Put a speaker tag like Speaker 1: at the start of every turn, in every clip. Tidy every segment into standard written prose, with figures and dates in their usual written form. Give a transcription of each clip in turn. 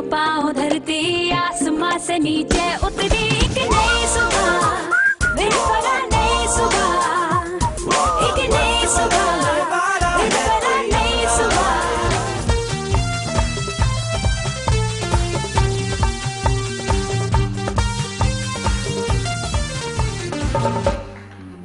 Speaker 1: पाँव धरती आसमां से नीचे उतरी एक नई सुबह, फिर पड़ा नई सुबह, एक नई सुबह, फिर पड़ा नई सुबह।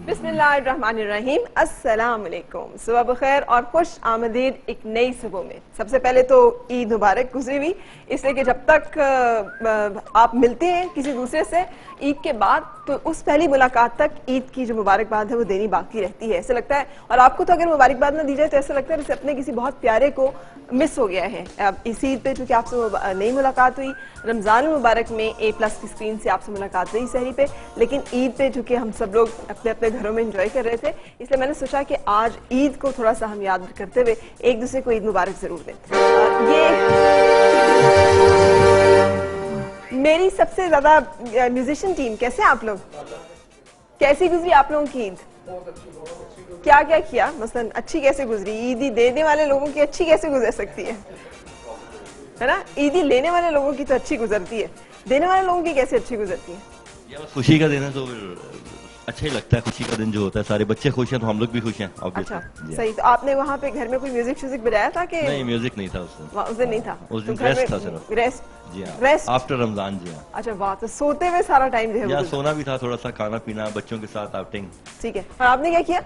Speaker 2: बिस्मिल्लाहिर्रहमानिर्रहीम, अस्सलाम वालेकुम। सुबह बखैर और खुश आमदीद एक नई सुबह में। सबसे पहले तो ईद मुबारक गुजरी हुई, इसलिए कि जब तक आप मिलते हैं किसी दूसरे से ईद के बाद, तो उस पहली मुलाकात तक ईद की जो मुबारकबाद है वो देनी बाकी रहती है। ऐसा लगता है, और आपको तो अगर मुबारकबाद ना दी जाए तो ऐसा लगता है जैसे अपने किसी बहुत प्यारे को मिस हो गया है। अब इस ईद पे चूंकि आपसे नई मुलाकात हुई, रमजान मुबारक में A+ की स्क्रीन से आपसे मुलाकात हुई सहरी पे, लेकिन ईद पे चूंकि हम सब लोग अपने अपने घरों में एंजॉय कर रहे थे, इसलिए मैंने सोचा कि आज ईद को थोड़ा सा हम याद करते हुए एक दूसरे को ईद मुबारक जरूर दें। ये मेरी सबसे ज्यादा म्यूजिशियन टीम, कैसे आप लोग, कैसी गुजरी आप लोगों की ईद? क्या क्या किया? मसलन अच्छी कैसे गुजरी? ईदी देने वाले लोगों की अच्छी कैसे गुजर सकती है ना? ईदी लेने वाले लोगों की तो अच्छी गुजरती है, देने वाले लोगों की कैसे अच्छी गुजरती है?
Speaker 3: ये खुशी का दिन है तो अच्छा ही लगता है। खुशी का दिन जो होता है, सारे बच्चे खुश हैं तो हम लोग भी खुश हैं।
Speaker 2: अच्छा, सही। तो आपने वहाँ पे घर में कोई म्यूजिक श्यूजिक बजाया था कि
Speaker 3: नहीं? म्यूजिक नहीं था उस दिन
Speaker 2: नहीं था।
Speaker 3: उस दिन रेस्ट था सिर्फ,
Speaker 2: रेस्ट।
Speaker 3: जी हाँ,
Speaker 2: रेस्ट
Speaker 3: आफ्टर रमजान। जी हाँ।
Speaker 2: अच्छा वाह, तो सोते हुए सारा टाइम जो है
Speaker 3: सोना भी था, थोड़ा सा खाना पीना, बच्चों के साथ आउटिंग।
Speaker 2: ठीक है। और आपने क्या किया?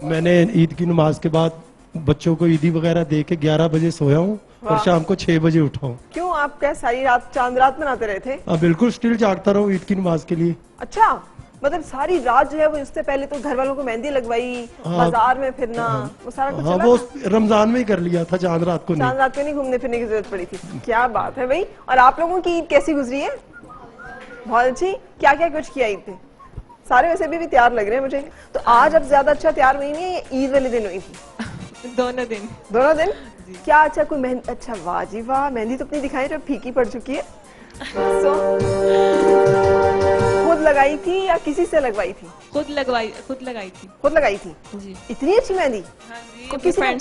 Speaker 4: मैंने ईद की नमाज के बाद बच्चों को ईदी वगैरह दे के 11 बजे सोया हूँ और शाम को 6 बजे उठा हूँ।
Speaker 2: क्यों, आप क्या सारी रात चांद रात मनाते रहे थे?
Speaker 4: बिल्कुल, स्टिल जागता रहा हूँ ईद की नमाज के लिए।
Speaker 2: अच्छा, मतलब सारी रात जो है वो, इससे पहले तो घर वालों को मेहंदी लगवाई, बाजार में फिरना, वो सारा कुछ चला?
Speaker 4: वो रमजान में ही कर लिया था, चांद रात को
Speaker 2: नहीं घूमने फिरने की जरूरत पड़ी थी। क्या बात है भाई। और आप लोगों की ईद कैसी गुजरी है? बहुत अच्छी। क्या क्या कुछ किया ईद पे? सारे वैसे भी तैयार लग रहे हैं मुझे। तो आज अब ज्यादा अच्छा तैयार हुई नहीं है, ईद वाले दिन हुई थी?
Speaker 5: दोनों दिन।
Speaker 2: दोनों दिन? क्या अच्छा कोई मेहंदी? अच्छा वाह जी वाह, मेहंदी तो अपनी दिखाई जो फीकी पड़ चुकी है। खुद लगाई थी या किसी से लगवाई थी?
Speaker 5: खुद लगाई थी।
Speaker 2: खुद लगाई थी जी। इतनी अच्छी मेहंदी?
Speaker 5: हाँ जी,
Speaker 2: तो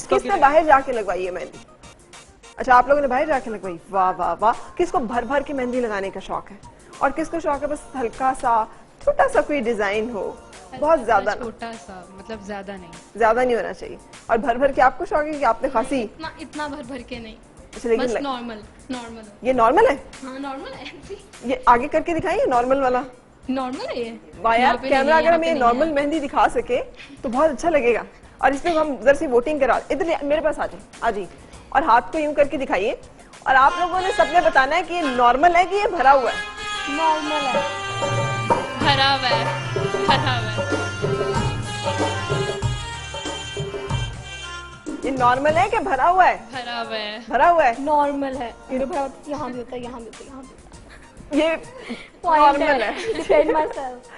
Speaker 2: किसने बाहर जाके लगवाई है मेहंदी? अच्छा, आप लोगों ने बाहर जाके लगवाई। वाह वाह वाह। किसको भर भर के मेहंदी लगाने का शौक है, और किसको शौक है बस हल्का सा छोटा सा कोई डिजाइन हो, बहुत ज्यादा
Speaker 5: छोटा सा, मतलब ज्यादा नहीं
Speaker 2: होना चाहिए। और भर भर के आपको शौक है कि आपने खासी?
Speaker 5: इतना भर भर के नहीं,
Speaker 2: बस
Speaker 5: नॉर्मल।
Speaker 2: ये नॉर्मल है?
Speaker 5: हाँ नॉर्मल है।
Speaker 2: ये आगे करके दिखाइए, नॉर्मल वाला।
Speaker 5: नॉर्मल है ये।
Speaker 2: वाह यार, कैमरा अगर हमें नॉर्मल मेहंदी दिखा सके तो बहुत अच्छा लगेगा। और इसमें हम जरा सी वोटिंग करा, इधर मेरे पास आ जाइए, और हाथ को यूं करके दिखाइए, और आप लोगों ने सबने बताना है कि ये नॉर्मल है कि ये भरा हुआ है।
Speaker 5: नॉर्मल है। भरा हुआ है।
Speaker 2: ये नॉर्मल है कि भरा हुआ है? भरा हुआ है।
Speaker 5: नॉर्मल है। यहाँ भी होता है, यहाँ भी होता है, यहाँ भी होता है।
Speaker 2: ये नॉर्मल है।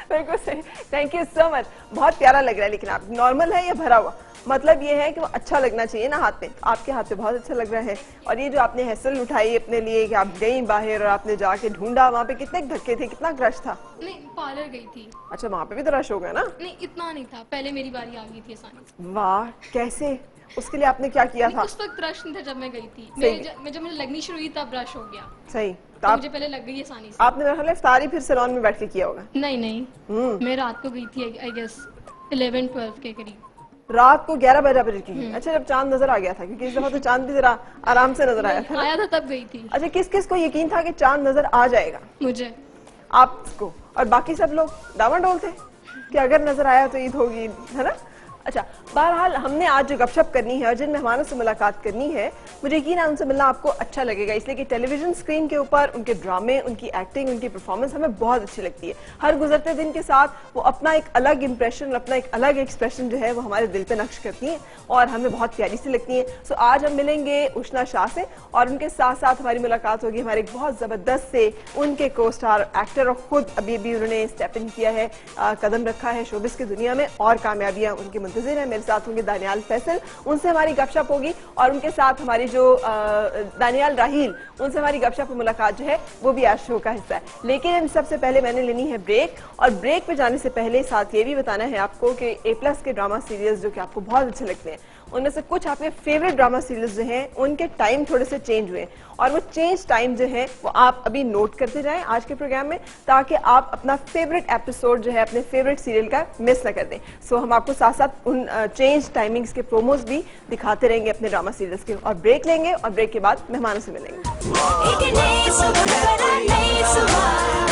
Speaker 2: बिल्कुल सही, थैंक यू सो मच। बहुत प्यारा लग रहा है। लेकिन आप नॉर्मल है या भरा हुआ? मतलब ये है कि वो अच्छा लगना चाहिए ना हाथ पे। आपके हाथ पे बहुत अच्छा लग रहा है। और ये जो आपने हैसल उठाई अपने लिए कि आप गई बाहर और आपने जाके ढूंढा, वहाँ पे कितने धक्के थे, कितना क्रश था?
Speaker 5: नहीं, पार्लर गई थी। अच्छा,
Speaker 2: वहाँ पे भी तो रश होगा ना?
Speaker 5: नहीं, इतना नहीं था, पहले मेरी बारी आ गई थी आसानी।
Speaker 2: वाह, कैसे? उसके लिए आपने क्या किया था?
Speaker 5: उस वक्त रश नहीं था जब मैं गई थी। जब मुझे लगनी शुरू हुई तब रश हो गया।
Speaker 2: सही।
Speaker 5: तो मुझे पहले लग गई आसानी से।
Speaker 2: आपने मेरा ख्याल है इफ्तारी फिर सैलून में बैठ के किया होगा?
Speaker 5: नहीं, मैं रात को गई थी, आई गेस 11-12 के करीब।
Speaker 2: रात को 11 बजे की? अच्छा, जब चांद नजर आ गया था, क्योंकि इस दफा तो चांद भी जरा आराम से नजर आया था
Speaker 5: तब गई थी।
Speaker 2: अच्छा, किस किस को यकीन था कि चांद नजर आ जाएगा?
Speaker 5: मुझे।
Speaker 2: आपको? और बाकी सब लोग डामाडोल थे कि अगर नजर आया तो ईद होगी, है ना? अच्छा, बहरहाल हमने आज जो गपशप करनी है और जिन मेहमानों से मुलाकात करनी है, मुझे यकीन है उनसे मिलना आपको अच्छा लगेगा, इसलिए कि टेलीविजन स्क्रीन के ऊपर उनके ड्रामे, उनकी एक्टिंग, उनकी परफॉर्मेंस हमें बहुत अच्छी लगती है। हर गुजरते दिन के साथ वो अपना एक अलग इंप्रेशन, अपना एक अलग एक्सप्रेशन जो है वो हमारे दिल पे नक्श करती हैं और हमें बहुत प्यारी सी लगती है। सो आज हम मिलेंगे उष्णा शाह से, और उनके साथ साथ हमारी मुलाकात होगी हमारे एक बहुत जबरदस्त से उनके को स्टार एक्टर, और खुद अभी भी उन्होंने स्टेप इन किया है, कदम रखा है शोबिस की दुनिया में, और कामयाबियां उनकी मुंतज़िर है। मेरे साथ होंगे दानियाल फैसल, उनसे हमारी गपशप होगी, और उनके साथ हमारी जो दानियाल राहील, उनसे हमारी गपशप और मुलाकात जो है वो भी आज शो का हिस्सा है। लेकिन इन सबसे पहले मैंने लेनी है ब्रेक, और ब्रेक पे जाने से पहले साथ ये भी बताना है आपको कि A+ के ड्रामा सीरियल्स जो कि आपको बहुत अच्छे लगते हैं उनमें से कुछ आपके फेवरेट ड्रामा सीरियल्स जो हैं उनके टाइम थोड़े से चेंज हुए और वो चेंज टाइम जो है वो आप अभी नोट करते जाएं आज के प्रोग्राम में, ताकि आप अपना फेवरेट एपिसोड जो है अपने फेवरेट सीरियल का मिस ना कर दें। सो हम आपको साथ साथ उन चेंज टाइमिंग्स के प्रोमोज भी दिखाते रहेंगे अपने ड्रामा सीरियल्स के, और ब्रेक लेंगे और ब्रेक के बाद मेहमानों से मिलेंगे।
Speaker 1: एक नई सुबह, नई सुबह।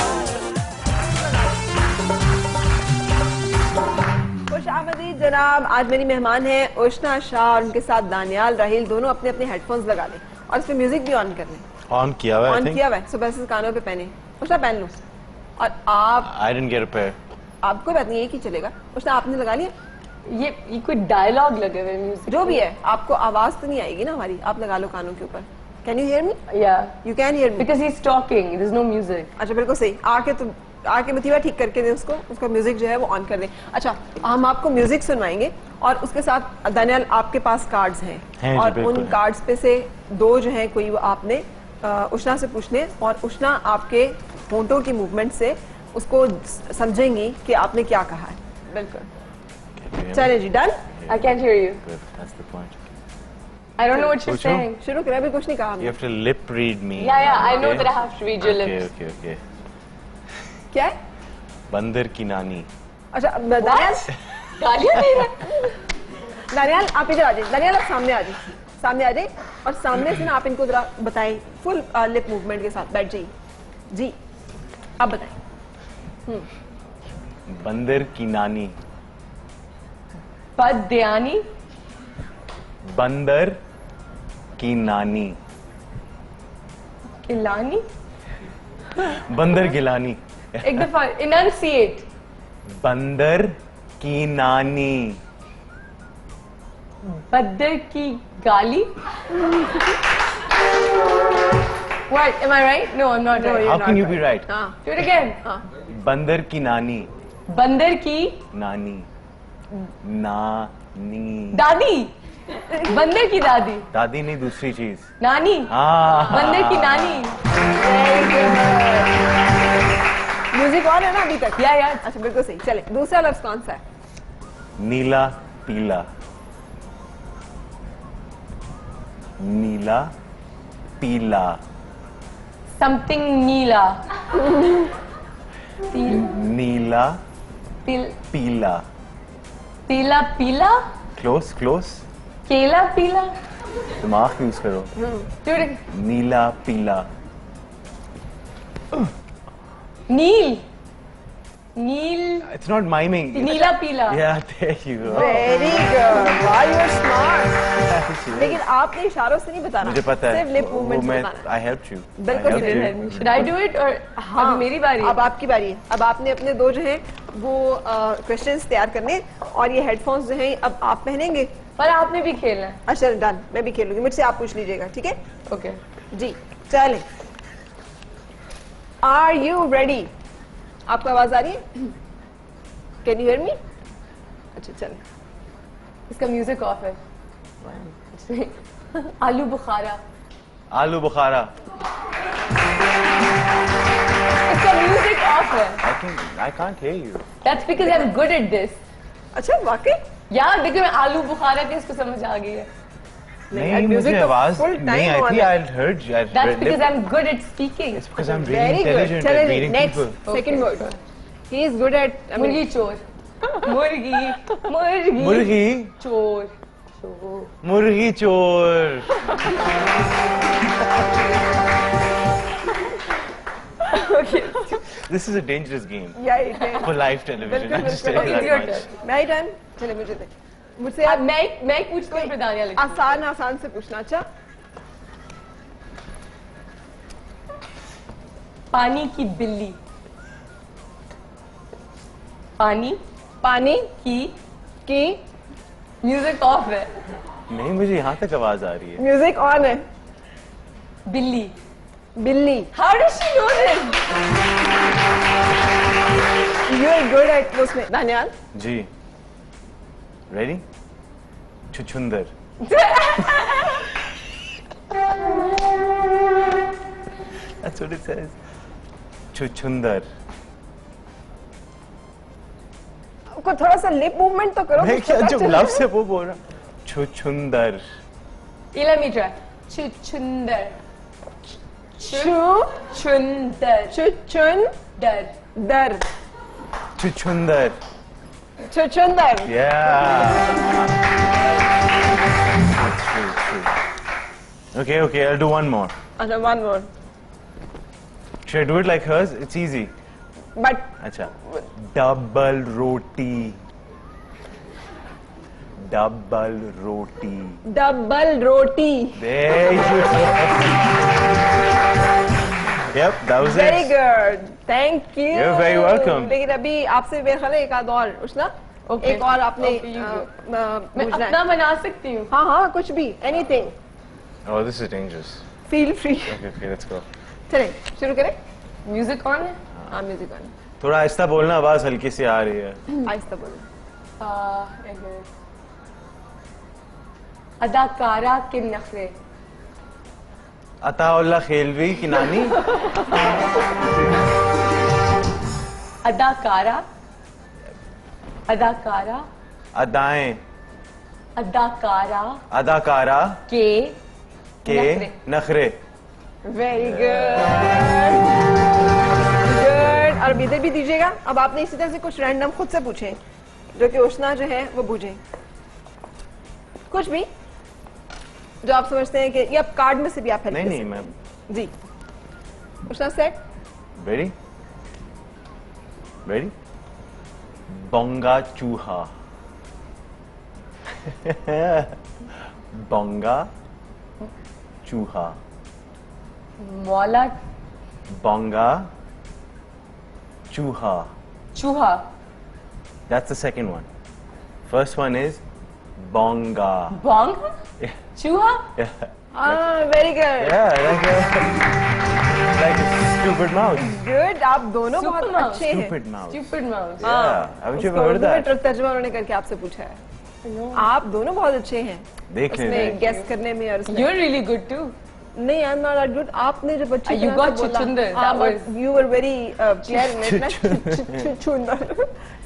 Speaker 2: खुशामदीद जनाब, आज मेरी मेहमान है उष्णा शाह और उनके साथ दानियाल राहिल, दोनों अपने अपने हेडफोन्स लगा लें और इसमें म्यूजिक भी ऑन कर लें।
Speaker 6: ऑन किया हुआ है,
Speaker 2: ऑन किया हुआ है, सुबह से कानों पे पहने। उष्णा पहन लो। और आप
Speaker 6: I didn't get a pair.
Speaker 2: आपको बात नहीं, एक ही चलेगा। उष्णा आपने लगा लिया?
Speaker 7: ये कोई डायलॉग लगे हुए म्यूजिक
Speaker 2: जो भी है, आपको आवाज तो नहीं आएगी ना हमारी, आप लगा लो कानों के ऊपर। Can you hear me?
Speaker 7: या
Speaker 2: you can hear me?
Speaker 7: Because he is talking, there is no music.
Speaker 2: अच्छा बिल्कुल सही। आके मतीबा ठीक करके दें उसको, उसका म्यूजिक जो है वो ऑन कर दें। अच्छा, हम आपको म्यूजिक सुनवाएंगे और उसके साथ दानियाल आपके पास कार्ड्स हैं
Speaker 6: जी,
Speaker 2: और
Speaker 6: बिल्कुल
Speaker 2: उन
Speaker 6: है।
Speaker 2: कार्ड्स पे से दो जो है कोई वो आपने उष्णा से पूछने और उष्णा आपके होंठों की मूवमेंट से उसको समझेंगी कि आपने क्या कहा है। बिल्कुल, चले जी, done.
Speaker 7: I can't hear you.
Speaker 6: That's the point.
Speaker 7: I don't know what you are
Speaker 6: पूछो।
Speaker 7: सेइंग।
Speaker 2: शुरू करें, अभी कुछ नहीं कहा
Speaker 6: You
Speaker 2: हमने।
Speaker 6: have to lip read me.
Speaker 7: या I know
Speaker 6: Okay?
Speaker 7: That I have to read your
Speaker 6: Okay,
Speaker 7: lips.
Speaker 6: okay, okay.
Speaker 2: क्या है?
Speaker 6: बंदर की नानी।
Speaker 2: अच्छा दानियाल,
Speaker 7: गालियां दे रहा है।
Speaker 2: दानियाल आप इधर आ जाइए। दानियाल आप सामने आ जाइए, सामने आ जाइए और सामने से ना आप इनको जरा बताएं फुल लिप मूवमेंट के साथ। बैठ जाइए जी, आप बताएं।
Speaker 6: बंदर की नानी।
Speaker 7: पद्यानी।
Speaker 6: बंदर की नानी।
Speaker 7: इलानी।
Speaker 6: बंदर गिलानी।
Speaker 7: एक दफा इनंसिएट।
Speaker 6: बंदर की नानी।
Speaker 7: बद्दर की गाली। What? Am I right? No, I'm not right.
Speaker 6: How can you be right?
Speaker 2: हाँ
Speaker 7: Do it again.
Speaker 6: बंदर की नानी।
Speaker 7: बंदर की
Speaker 6: नानी। नानी।
Speaker 7: दादी। बंदर की दादी।
Speaker 6: दादी नहीं, दूसरी चीज।
Speaker 7: नानी।
Speaker 6: हाँ।
Speaker 7: बंदर की नानी।
Speaker 2: म्यूजिक ऑन है ना अभी तक?
Speaker 7: या
Speaker 2: अच्छा बिल्कुल सही। चले, दूसरा लफ्ज कौन सा है?
Speaker 6: नीला पीला। नीला पीला।
Speaker 7: समथिंग नीला।
Speaker 6: नीला
Speaker 7: पील
Speaker 6: पीला।
Speaker 7: पीला पीला।
Speaker 6: Close close.
Speaker 7: केला पीला।
Speaker 6: दिमाग यूज करो।
Speaker 7: Do it.
Speaker 6: नीला पीला।
Speaker 7: नील। नील।
Speaker 6: It's not miming.
Speaker 7: नीला पीला।
Speaker 6: Yeah, there you go.
Speaker 2: Very good, वाह यू आर स्मार्ट। लेकिन आपने इशारों से नहीं बताना,
Speaker 6: मुझे पता है।
Speaker 2: सिर्फ लिप
Speaker 6: वो
Speaker 2: मूवमेंट
Speaker 6: मैं
Speaker 2: बताना।
Speaker 6: I helped you.
Speaker 2: बिल्कुल
Speaker 6: I helped
Speaker 2: सही
Speaker 6: you.
Speaker 2: है।
Speaker 7: Should I do it or अब मेरी बारी है?
Speaker 2: अब आपकी बारी है। अब आपने अपने दो जो है वो क्वेश्चंस तैयार करने और ये हेडफोन्स जो हैं अब आप पहनेंगे।
Speaker 7: पर आपने भी खेलना है।
Speaker 2: अच्छा डन, मैं भी खेलूंगी, मुझसे आप पूछ लीजिएगा, ठीक है
Speaker 7: ओके।
Speaker 2: जी। चले, आर यू रेडी? आपको आवाज आ रही है? कैन यू हियर मी? अच्छा चले।
Speaker 7: इसका म्यूजिक ऑफ है। आलू बुखारा।
Speaker 6: आलू बुखारा।
Speaker 7: इसका म्यूजिक ऑफ है।
Speaker 6: I can't hear you.
Speaker 7: That's because I'm good at this.
Speaker 2: अच्छा वाकई?
Speaker 7: यार देखो मैं आलू बुखारा के इसको समझ आ गई है।
Speaker 6: नहीं,
Speaker 2: music
Speaker 6: मुझे
Speaker 2: तो
Speaker 6: आवाज
Speaker 2: full
Speaker 6: नहीं
Speaker 2: time
Speaker 6: आई
Speaker 2: on
Speaker 6: थी।
Speaker 2: है।
Speaker 6: I heard you. I
Speaker 7: That's
Speaker 6: read
Speaker 7: because
Speaker 6: lip.
Speaker 7: I'm good at speaking.
Speaker 6: It's because I'm really
Speaker 2: very good.
Speaker 6: intelligent
Speaker 2: चले
Speaker 6: at
Speaker 2: जी,
Speaker 6: reading
Speaker 2: next
Speaker 6: people.
Speaker 2: Second word. He is good at
Speaker 7: मुर्गी चोर। मुर्गी मुर्गी
Speaker 6: मुर्गी
Speaker 7: चोर चोर।
Speaker 6: मुर्गी चोर। This is a dangerous game for live television. I just tell you
Speaker 7: Okay,
Speaker 6: that
Speaker 7: your
Speaker 6: much.
Speaker 7: turn.
Speaker 2: मैं डन। चले मुझे दे, मुझसे
Speaker 7: अब
Speaker 2: आप
Speaker 7: मैं एक पूछती हूँ फिर दानिया लिखती हूँ।
Speaker 2: आसान आसान से पूछना। अच्छा,
Speaker 7: पानी की बिल्ली। पानी
Speaker 2: पानी
Speaker 7: की म्यूजिक ऑफ है।
Speaker 6: नहीं, मुझे यहाँ तक आवाज आ रही है।
Speaker 2: म्यूजिक ऑन है।
Speaker 7: बिल्ली।
Speaker 2: बिल्ली।
Speaker 7: How does she know this?
Speaker 2: You are good at उसमें। दानियाल
Speaker 6: जी। Ready? छुछुंदर। That's what it says. छुछुंदर।
Speaker 2: आपको थोड़ा सा लिप मूवमेंट तो करो।
Speaker 6: मैं क्या जो लफ्ज है वो बोल रहा हूँ। Chuchundar.
Speaker 7: Let me try. Chuchundar. Chuchundar.
Speaker 2: Chuchundar.
Speaker 7: Dar.
Speaker 6: Chuchundar.
Speaker 2: Chuchundar.
Speaker 6: Yeah. True. Okay, I'll do one more.
Speaker 2: अच्छा, one more.
Speaker 6: Should I do it like hers? It's easy.
Speaker 2: But
Speaker 6: Acha. Double roti. Double roti.
Speaker 2: double roti.
Speaker 6: There you go. Yep, that was
Speaker 2: Very
Speaker 6: it.
Speaker 2: good. Thank you.
Speaker 6: You're very welcome.
Speaker 2: लेकिन अभी आपसे मेरे ख्याल है एक आध और उछना
Speaker 7: Okay.
Speaker 2: एक और आपने
Speaker 7: Okay, you go. मैं
Speaker 2: पूछना है।
Speaker 7: अपना बना सकती हूँ.
Speaker 2: हाँ कुछ भी anything
Speaker 6: Oh, this is dangerous.
Speaker 2: feel free
Speaker 6: Okay, let's go.
Speaker 2: चलें शुरू करें
Speaker 7: Music on है?
Speaker 2: हाँ म्यूजिक ऑन
Speaker 6: थोड़ा आहिस्ता बोलना, आवाज हल्की सी आ रही है.
Speaker 2: आहिस्ता बोलो
Speaker 7: अदाकारा के नखरे.
Speaker 6: अताउल्ला खेलवी की नानी.
Speaker 7: अदाकारा. अदाकारा.
Speaker 6: अदाएं.
Speaker 7: अदाकारा
Speaker 6: अदाकारा
Speaker 7: के
Speaker 6: के नखरे.
Speaker 2: वेरी गुड और इधर भी दीजिएगा. अब आपने इसी तरह से कुछ रैंडम खुद से पूछे जो कि उष्णा जो है वो बूझे कुछ भी जो आप समझते हैं कि ये आप कार्ड में से भी आप हेल्प
Speaker 6: नहीं मैम.
Speaker 2: जी उष्णा सेट
Speaker 6: Ready? Bonga चूहा. Bonga चूहा.
Speaker 7: मौला
Speaker 6: Bonga चूहा.
Speaker 7: चूहा.
Speaker 6: That's the second one. First one is bonga.
Speaker 7: Bong. चूहा.
Speaker 6: Yeah,
Speaker 2: very good
Speaker 6: like a stupid mouse.
Speaker 2: Good आप दोनों
Speaker 7: Super
Speaker 2: बहुत
Speaker 7: mouse.
Speaker 2: अच्छे हैं.
Speaker 6: Stupid mouse.
Speaker 7: Stupid mouse.
Speaker 6: Yeah, haven't you ever heard
Speaker 2: उसको
Speaker 6: that?
Speaker 2: उर्दू में तर्जुमा उन्होंने करके आपसे पूछा है. आप दोनों बहुत अच्छे हैं
Speaker 6: देख
Speaker 2: उसमें
Speaker 6: ले.
Speaker 2: गेस करने में और उसमें
Speaker 7: You're really good too.
Speaker 2: नहीं I am not that good. आपने जो बच्चे
Speaker 7: You got chuchundar, that was-
Speaker 2: you were very clear in it. chuchundar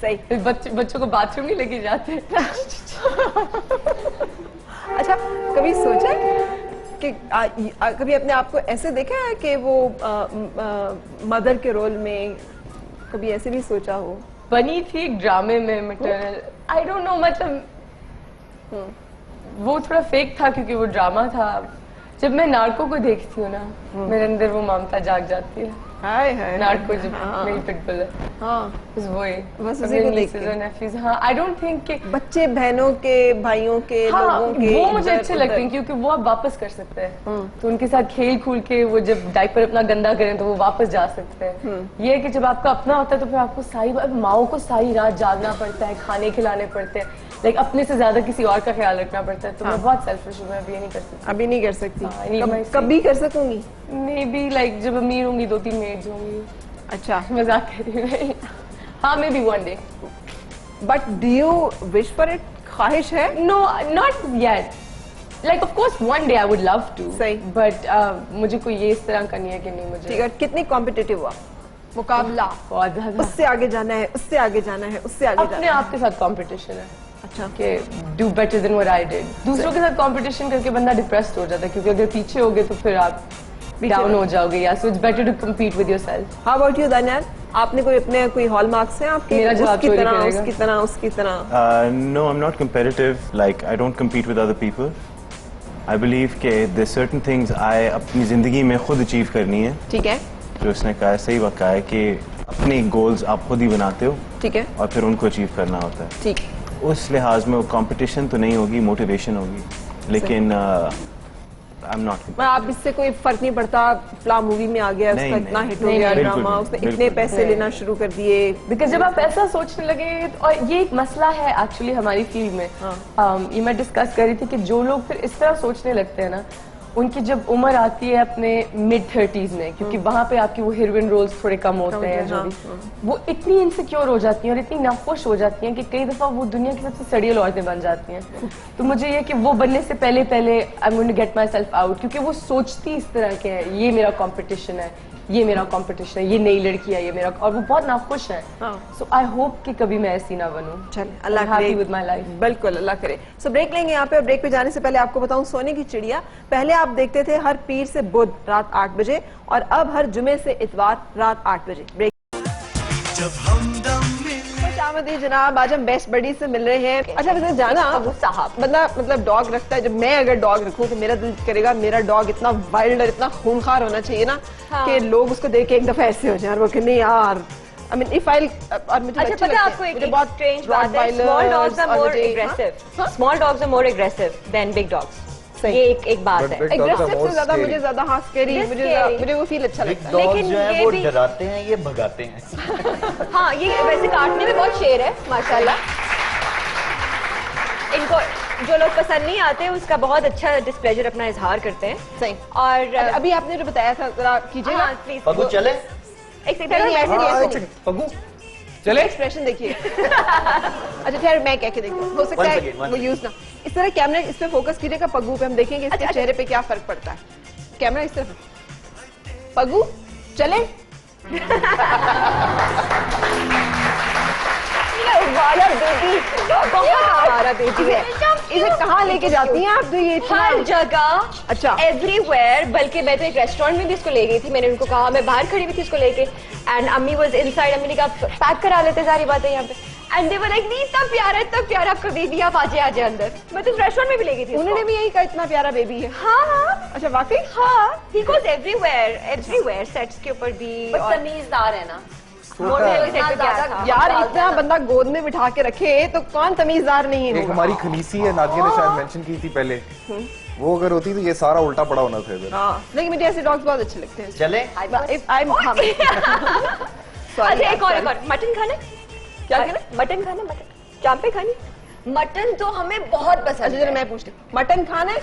Speaker 2: सही.
Speaker 7: बच्चों को बाथरूम नहीं लेके जाते.
Speaker 2: अच्छा कभी सोचा है कि कभी अपने आप को ऐसे देखा है कि वो मदर के रोल में कभी ऐसे भी सोचा हो?
Speaker 7: बनी थी एक ड्रामे में मैटरनल. आई डोंट नो मतलब वो थोड़ा फेक था क्योंकि वो ड्रामा था. जब मैं नार्को को देखती हूँ ना मेरे अंदर वो ममता जाग जाती है.
Speaker 2: हाय हाय
Speaker 7: नार्को जो मेरी पिटबुल है
Speaker 2: हाँ
Speaker 7: बस वही.
Speaker 2: बस उसी को देख के.
Speaker 7: हाँ आई डोंट थिंक कि
Speaker 2: बच्चे बहनों के भाइयों के
Speaker 7: हाँ
Speaker 2: लोगों के
Speaker 7: वो मुझे
Speaker 2: इधर
Speaker 7: अच्छे
Speaker 2: उधर.
Speaker 7: लगते हैं क्योंकि वो आप वापस कर सकते हैं. तो उनके साथ खेल खूल के वो जब डायपर अपना गंदा करें तो वो वापस जा सकते हैं. ये है कि जब आपका अपना होता है तो फिर आपको सारी माओ को सारी रात जागना पड़ता है, खाने खिलाने पड़ते हैं. लाइक अपने से ज्यादा किसी और का ख्याल रखना पड़ता है. तो मैं बहुत सेल्फिश हूँ. मैं अभी ये नहीं कर सकती.
Speaker 2: अभी नहीं कर सकती.
Speaker 7: हाँ, I need my
Speaker 2: कभी कर सकूंगी.
Speaker 7: मे बी लाइक जब अमीर होंगी 2-3 मेड्स होंगी.
Speaker 2: अच्छा
Speaker 7: मजाक कर रही हूँ. हाँ maybe one day.
Speaker 2: But do you wish for it? ख्वाहिश है?
Speaker 7: No not yet. Like of course one day I would love to.
Speaker 2: सही.
Speaker 7: बट मुझे कोई ये इस तरह का नहीं है कि नहीं मुझे.
Speaker 2: ठीक है. कितनी कॉम्पिटिटिव हुआ मुकाबला?
Speaker 7: बहुत ज्यादा.
Speaker 2: उससे आगे जाना है, उससे आगे जाना है, उससे आगे
Speaker 7: अपने
Speaker 2: जाना है.
Speaker 7: आप के साथ कंपटीशन है
Speaker 2: अच्छा
Speaker 7: कि do better than what I did. दूसरों के साथ कंपटीशन करके बंदा डिप्रेस्ड हो जाता है क्योंकि अगर पीछे होगे तो फिर आप डाउन हो जाओगे. या so it's better to compete with yourself.
Speaker 2: How about you Daniyal? आपने कोई अपने कोई हॉलमार्क्स हैं आपके?
Speaker 7: मेरा जवाब
Speaker 2: उसकी
Speaker 7: चोरी
Speaker 2: तरह
Speaker 7: करेगा.
Speaker 2: उसकी तरह उसकी तरह.
Speaker 6: No, I'm not competitive. Like I don't compete with other people. I believe कि there's certain things I अपनी जिंदगी में खुद अचीव करनी है.
Speaker 2: ठीक है.
Speaker 6: जो उसने कहा है सही वक्त है कि अपने गोल्स आप खुद ही बनाते हो
Speaker 2: ठीक है.
Speaker 6: और फिर उनको अचीव करना होता है.
Speaker 2: ठीक.
Speaker 6: उस लिहाज में वो कंपटीशन तो नहीं होगी, मोटिवेशन होगी. लेकिन आई एम नॉट.
Speaker 2: आप इससे कोई फर्क नहीं पड़ता. फ्ला मूवी में आ गया, उसका
Speaker 6: नहीं,
Speaker 2: इतना
Speaker 6: नहीं.
Speaker 2: हिट हो गया
Speaker 6: बिल्कुल
Speaker 2: ड्रामा,
Speaker 6: नहीं,
Speaker 2: उसने
Speaker 6: बिल्कुल
Speaker 2: इतने पैसे
Speaker 7: नहीं.
Speaker 2: लेना शुरू कर दिए.
Speaker 7: बिकॉज जब आप ऐसा सोचने लगे और ये एक मसला है एक्चुअली हमारी फील्ड में. ये मैं डिस्कस कर रही थी कि जो लोग फिर इस तरह सोचने लगते हैं ना उनकी जब उम्र आती है अपने mid-30s में, क्योंकि वहां पे आपके वो हीरोइन रोल्स थोड़े कम होते हैं, जो भी वो इतनी इनसिक्योर हो जाती हैं और इतनी नाखुश हो जाती हैं कि कई दफा वो दुनिया की सबसे सड़ियल औरतें बन जाती हैं। तो मुझे ये कि वो बनने से पहले पहले I am going to get myself out, क्योंकि वो सोचती इस तरह के हैं, ये मेरा कॉम्पिटिशन है, ये मेरा कंपटीशन है, ये नई लड़की है, ये मेरा, और वो बहुत नाखुश है। सो आई होप कि कभी मैं ऐसी ना बनूं।
Speaker 2: चल अल्लाह
Speaker 7: हैप्पी विद माय लाइफ।
Speaker 2: बिल्कुल अल्लाह करे। सो ब्रेक लेंगे यहाँ पे, और ब्रेक पे जाने से पहले आपको बताऊं सोने की चिड़िया पहले आप देखते थे हर पीर से बुध रात 8 बजे, और अब हर जुमे से इतवार रात 8 बजे। ब्रेक। खुशामदीद जनाब, आज हम बेस्ट बडी से मिल रहे हैं। अच्छा वैसे जाना साहब, बंदा मतलब डॉग रखता है, जब मैं अगर डॉग रखूं तो मेरा दिल करेगा मेरा डॉग इतना वाइल्ड और इतना खूंखार होना चाहिए ना कि लोग उसको देख के एक दफा ऐसे हो जाए और वो कि नहीं यार आई मीन इफ आई, और मुझे
Speaker 8: अच्छा पता है आपको एक बहुत स्ट्रेंज बात है, small dogs are more aggressive, small dogs are more aggressive than big dogs. ये एक बात है,
Speaker 2: एग्रेसिव से ज्यादा मुझे ज्यादा हाँ स्कैरी, मुझे वो फील अच्छा लगता है।
Speaker 8: लेकिन ये
Speaker 3: वो
Speaker 8: भी
Speaker 3: डराते हैं, ये भगाते हैं।
Speaker 8: हाँ ये वैसे काटने में बहुत शेर है माशाल्लाह। इनको जो लोग पसंद नहीं आते उसका बहुत अच्छा डिस्प्लेजर अपना इजहार करते हैं।
Speaker 2: सही।
Speaker 8: और
Speaker 2: अभी आपने जो बताया था जरा कीजिएगा
Speaker 8: प्लीज
Speaker 3: पगू चले,
Speaker 8: एक सेकंड
Speaker 6: पगू चले,
Speaker 2: एक्सप्रेशन देखिए। अच्छा ठहर मैं कह के देखती हूँ, हो सकता
Speaker 3: One
Speaker 2: है
Speaker 3: second.
Speaker 2: वो यूज ना। इस तरह कैमरा इस पे फोकस कीजिएगा पग्गू पे, हम देखेंगे इसके चेहरे पे क्या फर्क पड़ता है। कैमरा इस तरफ, पग्गू चले।
Speaker 8: वाला बेबी बहुत
Speaker 2: हमारा बेबी है, इसे कहाँ लेके जाती हैं आप? तो ये
Speaker 8: हर जगह,
Speaker 2: अच्छा
Speaker 8: एवरीवेयर। बल्कि मैं तो एक रेस्टोरेंट में भी इसको ले गई थी, मैंने उनको कहा, मैं बाहर खड़ी हुई थी इसको लेके, एंड अम्मी वाज इनसाइड, अम्मी ने कहा पैक करा लेते सारी बातें यहाँ पे, एंड दे वर लाइक नहीं इतना प्यारा आपका बेबी, आप आजे अंदर। मैं तो रेस्टोरेंट में भी ले गई थी उसको।
Speaker 2: उन्होंने भी यही कहा इतना प्यारा बेबी है।
Speaker 8: हाँ
Speaker 2: अच्छा वाकई?
Speaker 8: हाँ, he goes everywhere सेट्स के ऊपर भी।
Speaker 7: तमीजदार है ना,
Speaker 2: यार इतना बंदा गोद में बिठा के रखे तो कौन तमीजदार नहीं है?
Speaker 9: एक हमारी खनीसी है, नादिया ने शायद मेंशन की थी पहले, वो अगर होती तो ये सारा उल्टा पड़ा होना था इधर।
Speaker 2: हाँ लेकिन मुझे ऐसे डॉग्स बहुत अच्छे लगते हैं।
Speaker 3: चले।
Speaker 8: अच्छा एक और मटन खाना,
Speaker 2: क्या कहना?
Speaker 8: मटन खाना, मटन चांपे खानी, मटन तो हमें बहुत पसंद
Speaker 2: अच्छा जरा मैं पूछती हूँ, मटन खाना है?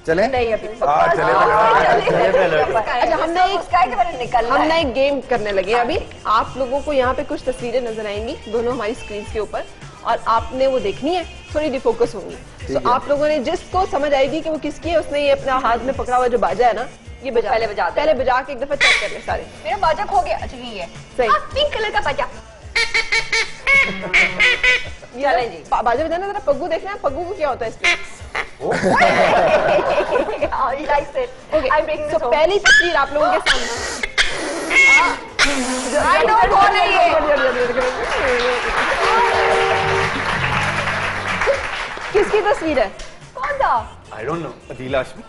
Speaker 9: चले
Speaker 8: नहीं अभी
Speaker 2: अच्छा हमने एक गेम करने लगे अभी। आप लोगों को यहाँ पे कुछ तस्वीरें नजर आएंगी दोनों हमारी स्क्रीन के ऊपर, और आपने वो देखनी है, थोड़ी डिफोकस होंगी। तो आप लोगों ने जिसको समझ आएगी कि वो किसकी है, उसने ये अपना हाथ में पकड़ा हुआ जो बाजा है ना, ये बजा पहले बजा के एक दफा चेक कर ले सारे।
Speaker 8: मेरा बाजा खो गया। अच्छा ये है
Speaker 2: सही,
Speaker 8: पिंक कलर का बाजा।
Speaker 2: चले जी बाजा बजाना जरा। पग्गू देखना है, पग्गू को क्या होता है इसमें? तो पहली तस्वीर आप लोगों के सामने, किसकी तस्वीर है?
Speaker 8: कौन सा?
Speaker 9: आई डोंट नो, अदील हाशमी।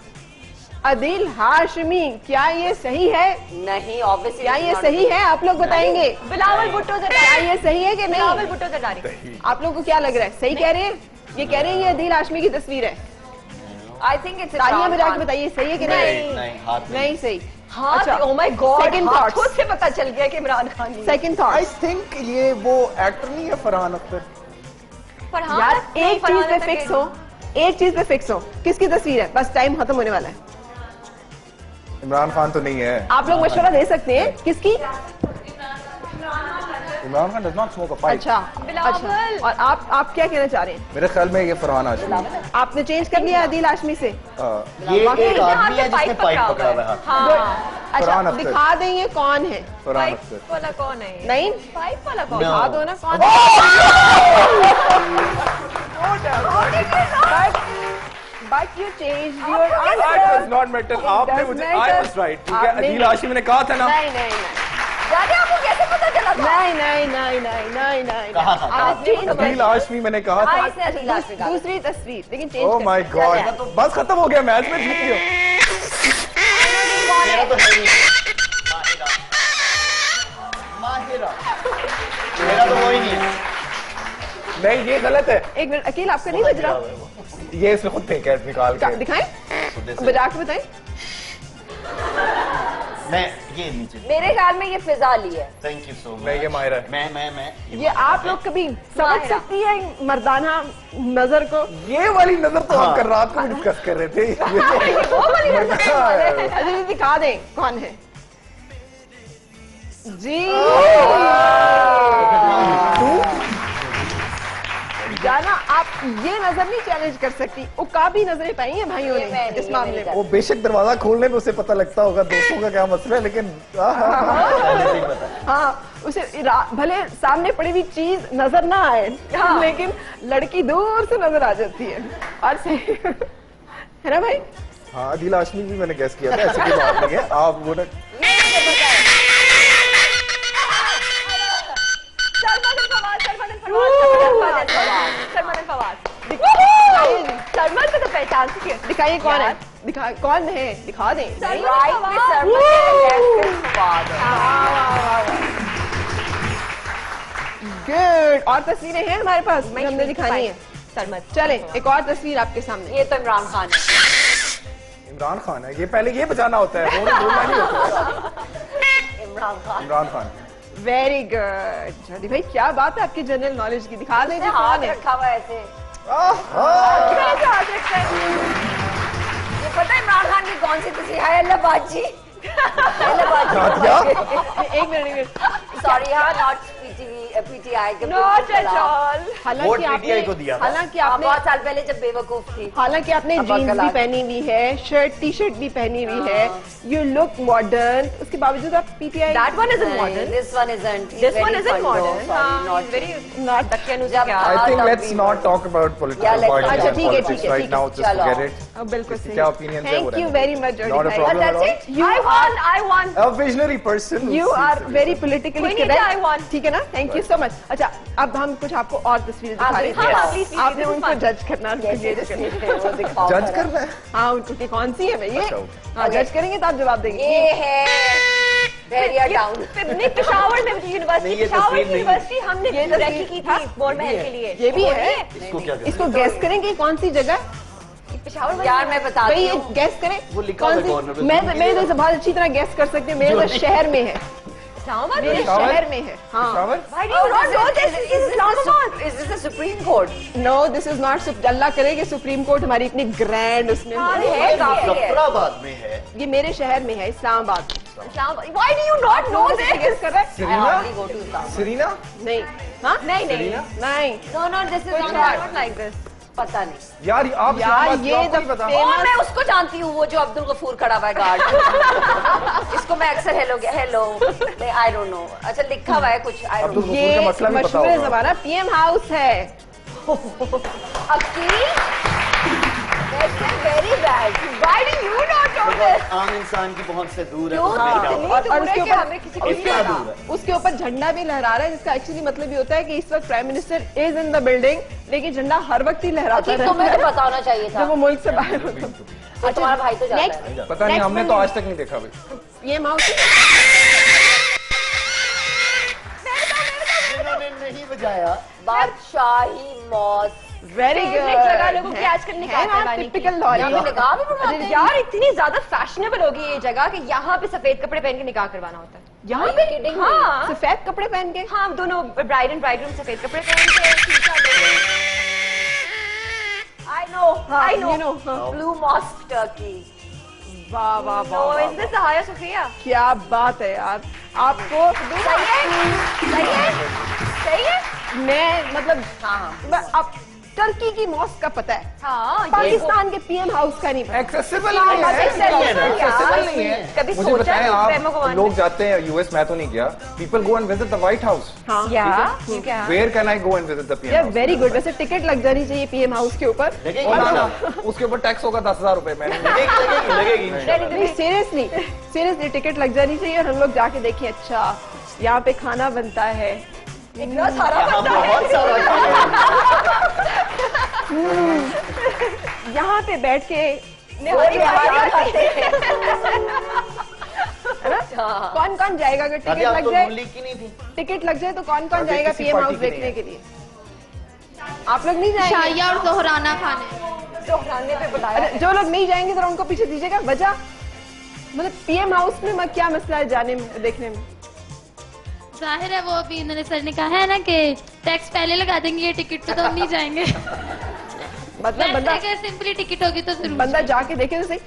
Speaker 2: अदील हाशमी, क्या ये सही है?
Speaker 8: नहीं ऑब्वियसली।
Speaker 2: क्या ये सही है? आप लोग बताएंगे।
Speaker 8: बिलावल भुट्टो
Speaker 2: क्या ये सही है कि नहीं?
Speaker 8: बिलावल भुट्टो जरदारी।
Speaker 2: आप लोग को क्या लग रहा है, सही कह रहे हैं? ये कह रहे हैं ये अदील हाशमी की तस्वीर है।
Speaker 8: आई थिंक इट्स
Speaker 2: तालियां बजा के बताइए सही है कि नहीं? नहीं सही।
Speaker 8: हाँ oh my God,
Speaker 2: second thought
Speaker 8: खुद से पता चल गया कि इमरान खान ही।
Speaker 2: सेकंड
Speaker 9: आई
Speaker 2: थॉट
Speaker 9: थिंक ये वो एक्टर नहीं है फरहान अख्तर।
Speaker 8: फरहान
Speaker 2: यार
Speaker 8: अख्तर,
Speaker 2: एक चीज
Speaker 8: फरहान
Speaker 2: पे
Speaker 8: अख्तर
Speaker 2: फिक्स
Speaker 8: के-
Speaker 2: हो, एक चीज पे फिक्स हो, किसकी तस्वीर है? बस टाइम खत्म होने वाला है।
Speaker 9: इमरान खान तो नहीं है।
Speaker 2: आप लोग मशवरा दे सकते हैं किसकी?
Speaker 9: Imran Khan does not smoke a pipe.
Speaker 2: अच्छा
Speaker 8: बिलावल।
Speaker 2: और आप क्या कहना चाह रहे हैं?
Speaker 9: मेरे ख्याल में ये फरहान हाशमी।
Speaker 2: आपने चेंज कर लिया अदील हाशमी से?
Speaker 3: ये एक आदमी है जिसने पाइप पकड़ा हुआ है हाथ में।
Speaker 8: हाँ
Speaker 9: फरहान
Speaker 2: अच्छा
Speaker 9: अख्तर।
Speaker 2: दिखा दें ये कौन है?
Speaker 9: फरहान
Speaker 8: पाइप
Speaker 9: अख्तर।
Speaker 8: वाला कौन है?
Speaker 2: नहीं
Speaker 8: पाइप वाला कौन?
Speaker 2: दिखा दो ना कौन है? But you changed your answer.
Speaker 9: That was not metal. आपने मुझे I was right. ठीक है,
Speaker 2: आपने-
Speaker 9: अदील हाशमी ने कहा था ना।
Speaker 2: नहीं
Speaker 8: दादा आपको कैसे पता चला था?
Speaker 2: नहीं
Speaker 3: कहा था?
Speaker 2: आपने
Speaker 9: अदील हाशमी मैंने कहा था।
Speaker 8: ऐसे अदील हाशमी का।
Speaker 2: दूसरी तस्वीर लेकिन चेंज
Speaker 9: ओह माय गॉड, बस खत्म हो गया मैच में, जीत गया।
Speaker 3: मेरा तो है नहीं। माहिरा मेरा तो वही नहीं है।
Speaker 9: नहीं ये गलत है,
Speaker 2: एक मिनट अकील आपका नहीं बज रहा,
Speaker 9: ये इसमें खुद फेंका है निकाल के।
Speaker 2: दिखाएं बजा के बताएं।
Speaker 3: मैं ये नीचे।
Speaker 8: मेरे ख्याल में ये फिजा ली है।
Speaker 3: Thank you so much.
Speaker 9: मैं ये मायरा है।
Speaker 3: मैं
Speaker 2: ये आप लोग कभी समझ सकती है मर्दाना नजर को?
Speaker 9: ये वाली नजर तो हम कर रात को डिस्कस कर रहे थे।
Speaker 8: वो वाली नजर है वाले।
Speaker 2: अच्छा जी दिखा दें कौन है जी। जाना आप ये नजर नहीं चैलेंज कर सकती, उकाबी नजरें पाई हैं भाइयों
Speaker 8: ये मैं
Speaker 2: ने
Speaker 8: नहीं,
Speaker 2: इस
Speaker 8: ये
Speaker 2: मामले
Speaker 8: मैं
Speaker 2: में।
Speaker 9: वो बेशक दरवाजा खोलने पे उसे पता लगता होगा दोस्तों का क्या मसला है, लेकिन
Speaker 2: हाँ उसे भले सामने पड़ी हुई चीज नजर ना आए, लेकिन लड़की दूर से नजर आ जाती है। और सही है ना भाई?
Speaker 9: हाँ दिल आशमी भी मैंने गैस किया था, ऐसी कोई बात नहीं है। आप वो ना
Speaker 8: सलमान को तो पहचान चुके हैं।
Speaker 2: दिखाइए कौन है, कौन है दिखा दें।
Speaker 8: राइट में सलमान
Speaker 2: गुड। और तस्वीरें हैं हमारे पास
Speaker 8: मैं
Speaker 2: हमने दिखानी है।
Speaker 8: सलमान।
Speaker 2: चले एक और तस्वीर आपके सामने।
Speaker 8: ये तो इमरान खान है।
Speaker 9: इमरान खान है, ये पहले ये बचाना होता है, वो बोलना नहीं होता है।
Speaker 8: इमरान खान।
Speaker 9: इमरान खान।
Speaker 2: Very good. जल्दी भाई क्या बात है आपकी जनरल नॉलेज की, दिखा दें जी
Speaker 8: हाथ
Speaker 2: कौन है।
Speaker 8: रखा हुआ है ऐसे।
Speaker 2: कैसे हाथ रखता है?
Speaker 8: ये पता है इमरान खान की कौन सी तस्वीर है? अल्लाह बाजी।
Speaker 2: एक मिनट
Speaker 8: सॉरी हाँ, नॉट पीटीआई के
Speaker 2: नॉट एट ऑल।
Speaker 3: वोट
Speaker 2: हालांकि
Speaker 3: PTI को दिया था।
Speaker 2: हालांकि आपने
Speaker 8: बहुत साल पहले जब बेवकूफ थी।
Speaker 2: हालांकि आपने जीन्स भी पहनी हुई है, शर्ट टी शर्ट भी पहनी हुई है, यू लुक मॉडर्न, उसके बावजूद आप PTI.
Speaker 8: That one isn't modern. This one isn't.
Speaker 2: This one isn't modern.
Speaker 8: Not very.
Speaker 2: Not
Speaker 9: I think let's not talk about political
Speaker 8: Yeah, let's-
Speaker 9: parties
Speaker 2: अच्छा,
Speaker 9: and
Speaker 2: ठीक है,
Speaker 9: politics
Speaker 2: ठीक है,
Speaker 9: right
Speaker 2: ठीक है।
Speaker 9: now. Just
Speaker 8: चलो।
Speaker 9: forget it.
Speaker 2: बिल्कुल सही।
Speaker 9: क्या opinions है वो
Speaker 2: Thank you
Speaker 9: रहने
Speaker 2: very
Speaker 9: दो।
Speaker 2: much, Jordi
Speaker 9: Not a
Speaker 2: भाई।
Speaker 9: problem at all.
Speaker 8: That's it. I won.
Speaker 9: A visionary person. who
Speaker 2: You
Speaker 9: sees
Speaker 2: are
Speaker 9: the
Speaker 2: very
Speaker 9: vision.
Speaker 2: politically
Speaker 8: कोई नहीं,
Speaker 2: correct.
Speaker 8: I won.
Speaker 2: ठीक है ना? Thank you so much. अच्छा अब हम कुछ आपको और तस्वीरें दिखा रहे
Speaker 8: हाँ, हाँ, please, please,
Speaker 2: आपने
Speaker 8: this is
Speaker 2: उनको
Speaker 8: fun.
Speaker 2: जज करना
Speaker 8: वो दिखाओ
Speaker 9: जज
Speaker 8: जरा।
Speaker 9: करना है।
Speaker 2: हाँ उनको कि कौन सी है भाई ये।
Speaker 9: अच्छा,
Speaker 2: हाँ जज करेंगे तो आप जवाब देंगे।
Speaker 8: ये है बैरियर टाउन। पेशावर में यूनिवर्सिटी, पेशावर यूनिवर्सिटी हमने रैकी की थी बोर्ड महल के लिए।
Speaker 2: ये भी है।
Speaker 3: इसको क्या कहते
Speaker 2: इसको गैस करेंगे कौन सी जगह?
Speaker 8: पेशावर यार मैं बता
Speaker 2: भाई
Speaker 8: रही
Speaker 2: ये
Speaker 8: हूँ।
Speaker 2: गैस करें
Speaker 3: वो लिखा
Speaker 2: कौन
Speaker 3: हुआ है
Speaker 2: सी?
Speaker 3: corner पे,
Speaker 2: मैं तो इसे बहुत अच्छी तरह गैस कर सकती हूँ, मेरे तो शहर में है,
Speaker 8: इस्लामाबाद
Speaker 2: मेरे
Speaker 8: में?
Speaker 2: शहर में है। हाँ
Speaker 9: Shower?
Speaker 8: Why do you not know this? Is this the Supreme Court?
Speaker 2: No this is not. Allah करे कि सुप्रीम कोर्ट हमारी इतनी ग्रैंड उसमें हो।
Speaker 8: है काफी है।
Speaker 3: जफराबाद में है।
Speaker 2: ये मेरे शहर में है, Islamabad.
Speaker 8: Islamabad. Why do you not know this?
Speaker 2: Gas कर रहे हैं?
Speaker 8: I hardly go to Islam.
Speaker 9: Serena?
Speaker 2: नहीं हाँ
Speaker 8: नहीं नहीं
Speaker 2: नहीं
Speaker 8: no no this is not like this. पता नहीं
Speaker 9: यार आप
Speaker 2: यार,
Speaker 9: इस्लामाबाद
Speaker 2: ये
Speaker 9: क्यों आपको
Speaker 2: the
Speaker 9: नहीं पता?
Speaker 2: famous-
Speaker 8: और मैं उसको जानती हूँ, वो जो अब्दुल गफूर खड़ा हुआ है गार्ड। इसको मैं अक्सर हेलो आई डोंट नो। अच्छा लिखा हुआ है कुछ I don't
Speaker 9: Abdul
Speaker 8: know.
Speaker 9: Ghafoor
Speaker 2: ये
Speaker 9: का मसला भी पता
Speaker 2: मशहूर
Speaker 9: होगा।
Speaker 2: जमाना पीएम हाउस है।
Speaker 8: Aqeel very bad. Why do you not know this?
Speaker 3: आम इंसान की पहुंच से दूर है।
Speaker 8: क्यों?
Speaker 3: तो नहीं
Speaker 8: इतनी
Speaker 3: डालता।
Speaker 8: दूर है
Speaker 2: उसके
Speaker 8: कि
Speaker 2: ऊपर
Speaker 8: हमें किसी को
Speaker 3: उसके
Speaker 8: नहीं
Speaker 3: दूर
Speaker 8: पता।
Speaker 3: है।
Speaker 2: उसके ऊपर झंडा भी लहरा रहा है, जिसका एक्चुअली मतलब ये होता है कि इस वक्त prime minister is in the building, लेकिन झंडा हर वक्त ही लहराता
Speaker 8: अकील तुम्हें तो
Speaker 2: रहता है
Speaker 8: पता होना चाहिए था।
Speaker 2: जब वो मुल्क से बाहर होता है।
Speaker 8: तो तुम्हारा भाई तो जाता
Speaker 2: Next.
Speaker 8: है।
Speaker 9: पता नहीं,
Speaker 2: Next
Speaker 9: हमने
Speaker 2: one
Speaker 9: तो
Speaker 2: है।
Speaker 9: आज तक नहीं देखा भाई।
Speaker 2: पीएम हाउस
Speaker 3: जिन्होंने नहीं बजाया।
Speaker 8: बादशाही मौत।
Speaker 2: वेरी
Speaker 8: Favorite जगह लोगों की आजकल निकाह करवाने की।
Speaker 2: टिपिकल
Speaker 8: यहाँ पे
Speaker 2: लॉरी।
Speaker 8: निकाह भी करवाते हैं। यार इतनी ज्यादा फैशनेबल होगी ये जगह कि यहाँ पे सफेद कपड़े पहन के निकाह करवाना होता है।
Speaker 2: यहाँ
Speaker 8: Are you
Speaker 2: पे
Speaker 8: kidding me?
Speaker 2: हाँ सफेद कपड़े पहन के।
Speaker 8: हाँ दोनों ब्राइड एंड ब्राइडरूम सफेद कपड़े पहन के I know
Speaker 2: you know, हाँ।
Speaker 8: Blue Mosque Turkey.
Speaker 2: वाह वाह
Speaker 8: No,
Speaker 2: वाह
Speaker 8: is this Hagia Sophia?
Speaker 2: क्या बात है यार। आपको
Speaker 8: सही है सही है सही है।
Speaker 2: मैं मतलब
Speaker 8: हाँ
Speaker 2: अब टर्की की मॉस्क का पता है,
Speaker 8: हाँ ये
Speaker 2: पाकिस्तान के पीएम हाउस का नहीं पता।
Speaker 9: एक्सेसिबल नहीं है, एक्सेसिबल नहीं है।
Speaker 8: कभी
Speaker 9: मुझे
Speaker 8: सोचा
Speaker 9: बताएं,
Speaker 8: नहीं प्रेमो
Speaker 9: आप
Speaker 8: कुमार
Speaker 9: लोग जाते हैं यूएस, मैं तो नहीं गया। People go and visit the White House.
Speaker 2: हाँ
Speaker 8: या क्या
Speaker 9: where can I go and visit the
Speaker 2: यार
Speaker 9: पीएम हाउस?
Speaker 2: Very good. वैसे टिकट लग जानी चाहिए पीएम हाउस के ऊपर।
Speaker 3: लगेगी
Speaker 9: उसके ऊपर टैक्स होगा 10,000 रुपए। मैंने
Speaker 3: लगेगी इंशाल्लाह।
Speaker 2: नहीं सीरियसली टिकट लग जानी चाहिए और हम लोग जाके देखें अच्छा यहाँ पे खाना बनता है।
Speaker 8: इतना सारा
Speaker 3: यहाँ
Speaker 8: बनता है।
Speaker 3: बहुत
Speaker 2: यहाँ पे बैठ के
Speaker 8: निहारी निहारी खाते हैं।
Speaker 2: है ना? कौन कौन जाएगा अगर
Speaker 3: अभी
Speaker 2: टिकट
Speaker 3: आप
Speaker 2: लग
Speaker 3: तो
Speaker 2: जाए?
Speaker 3: मूली की नहीं थी।
Speaker 2: टिकट लग जाए तो कौन कौन
Speaker 9: अभी
Speaker 2: जाएगा
Speaker 9: किसी
Speaker 2: पीएम
Speaker 9: पार्टी
Speaker 2: हाउस
Speaker 9: की
Speaker 2: देखने
Speaker 9: नहीं
Speaker 2: के लिए? आप लोग नहीं जाएंगे?
Speaker 5: शाहिया और दोहराना खाने।
Speaker 8: दोहराने पे बुलाया।
Speaker 2: अरे, जो लोग नहीं जाएंगे तो उनको पीछे दीजिएगा। वजह मतलब पीएम हाउस में क्या मसला है जाने में, देखने में?
Speaker 5: जाहिर है वो अभी इन्होंने सर ने कहा है ना कि टैक्स पहले लगा देंगे, ये टिकट पे तो हम नहीं जाएंगे।
Speaker 2: मतलब बंदा
Speaker 5: अगर सिंपली टिकट होगी तो जरूर
Speaker 2: बंदा जाके देखे तो सही।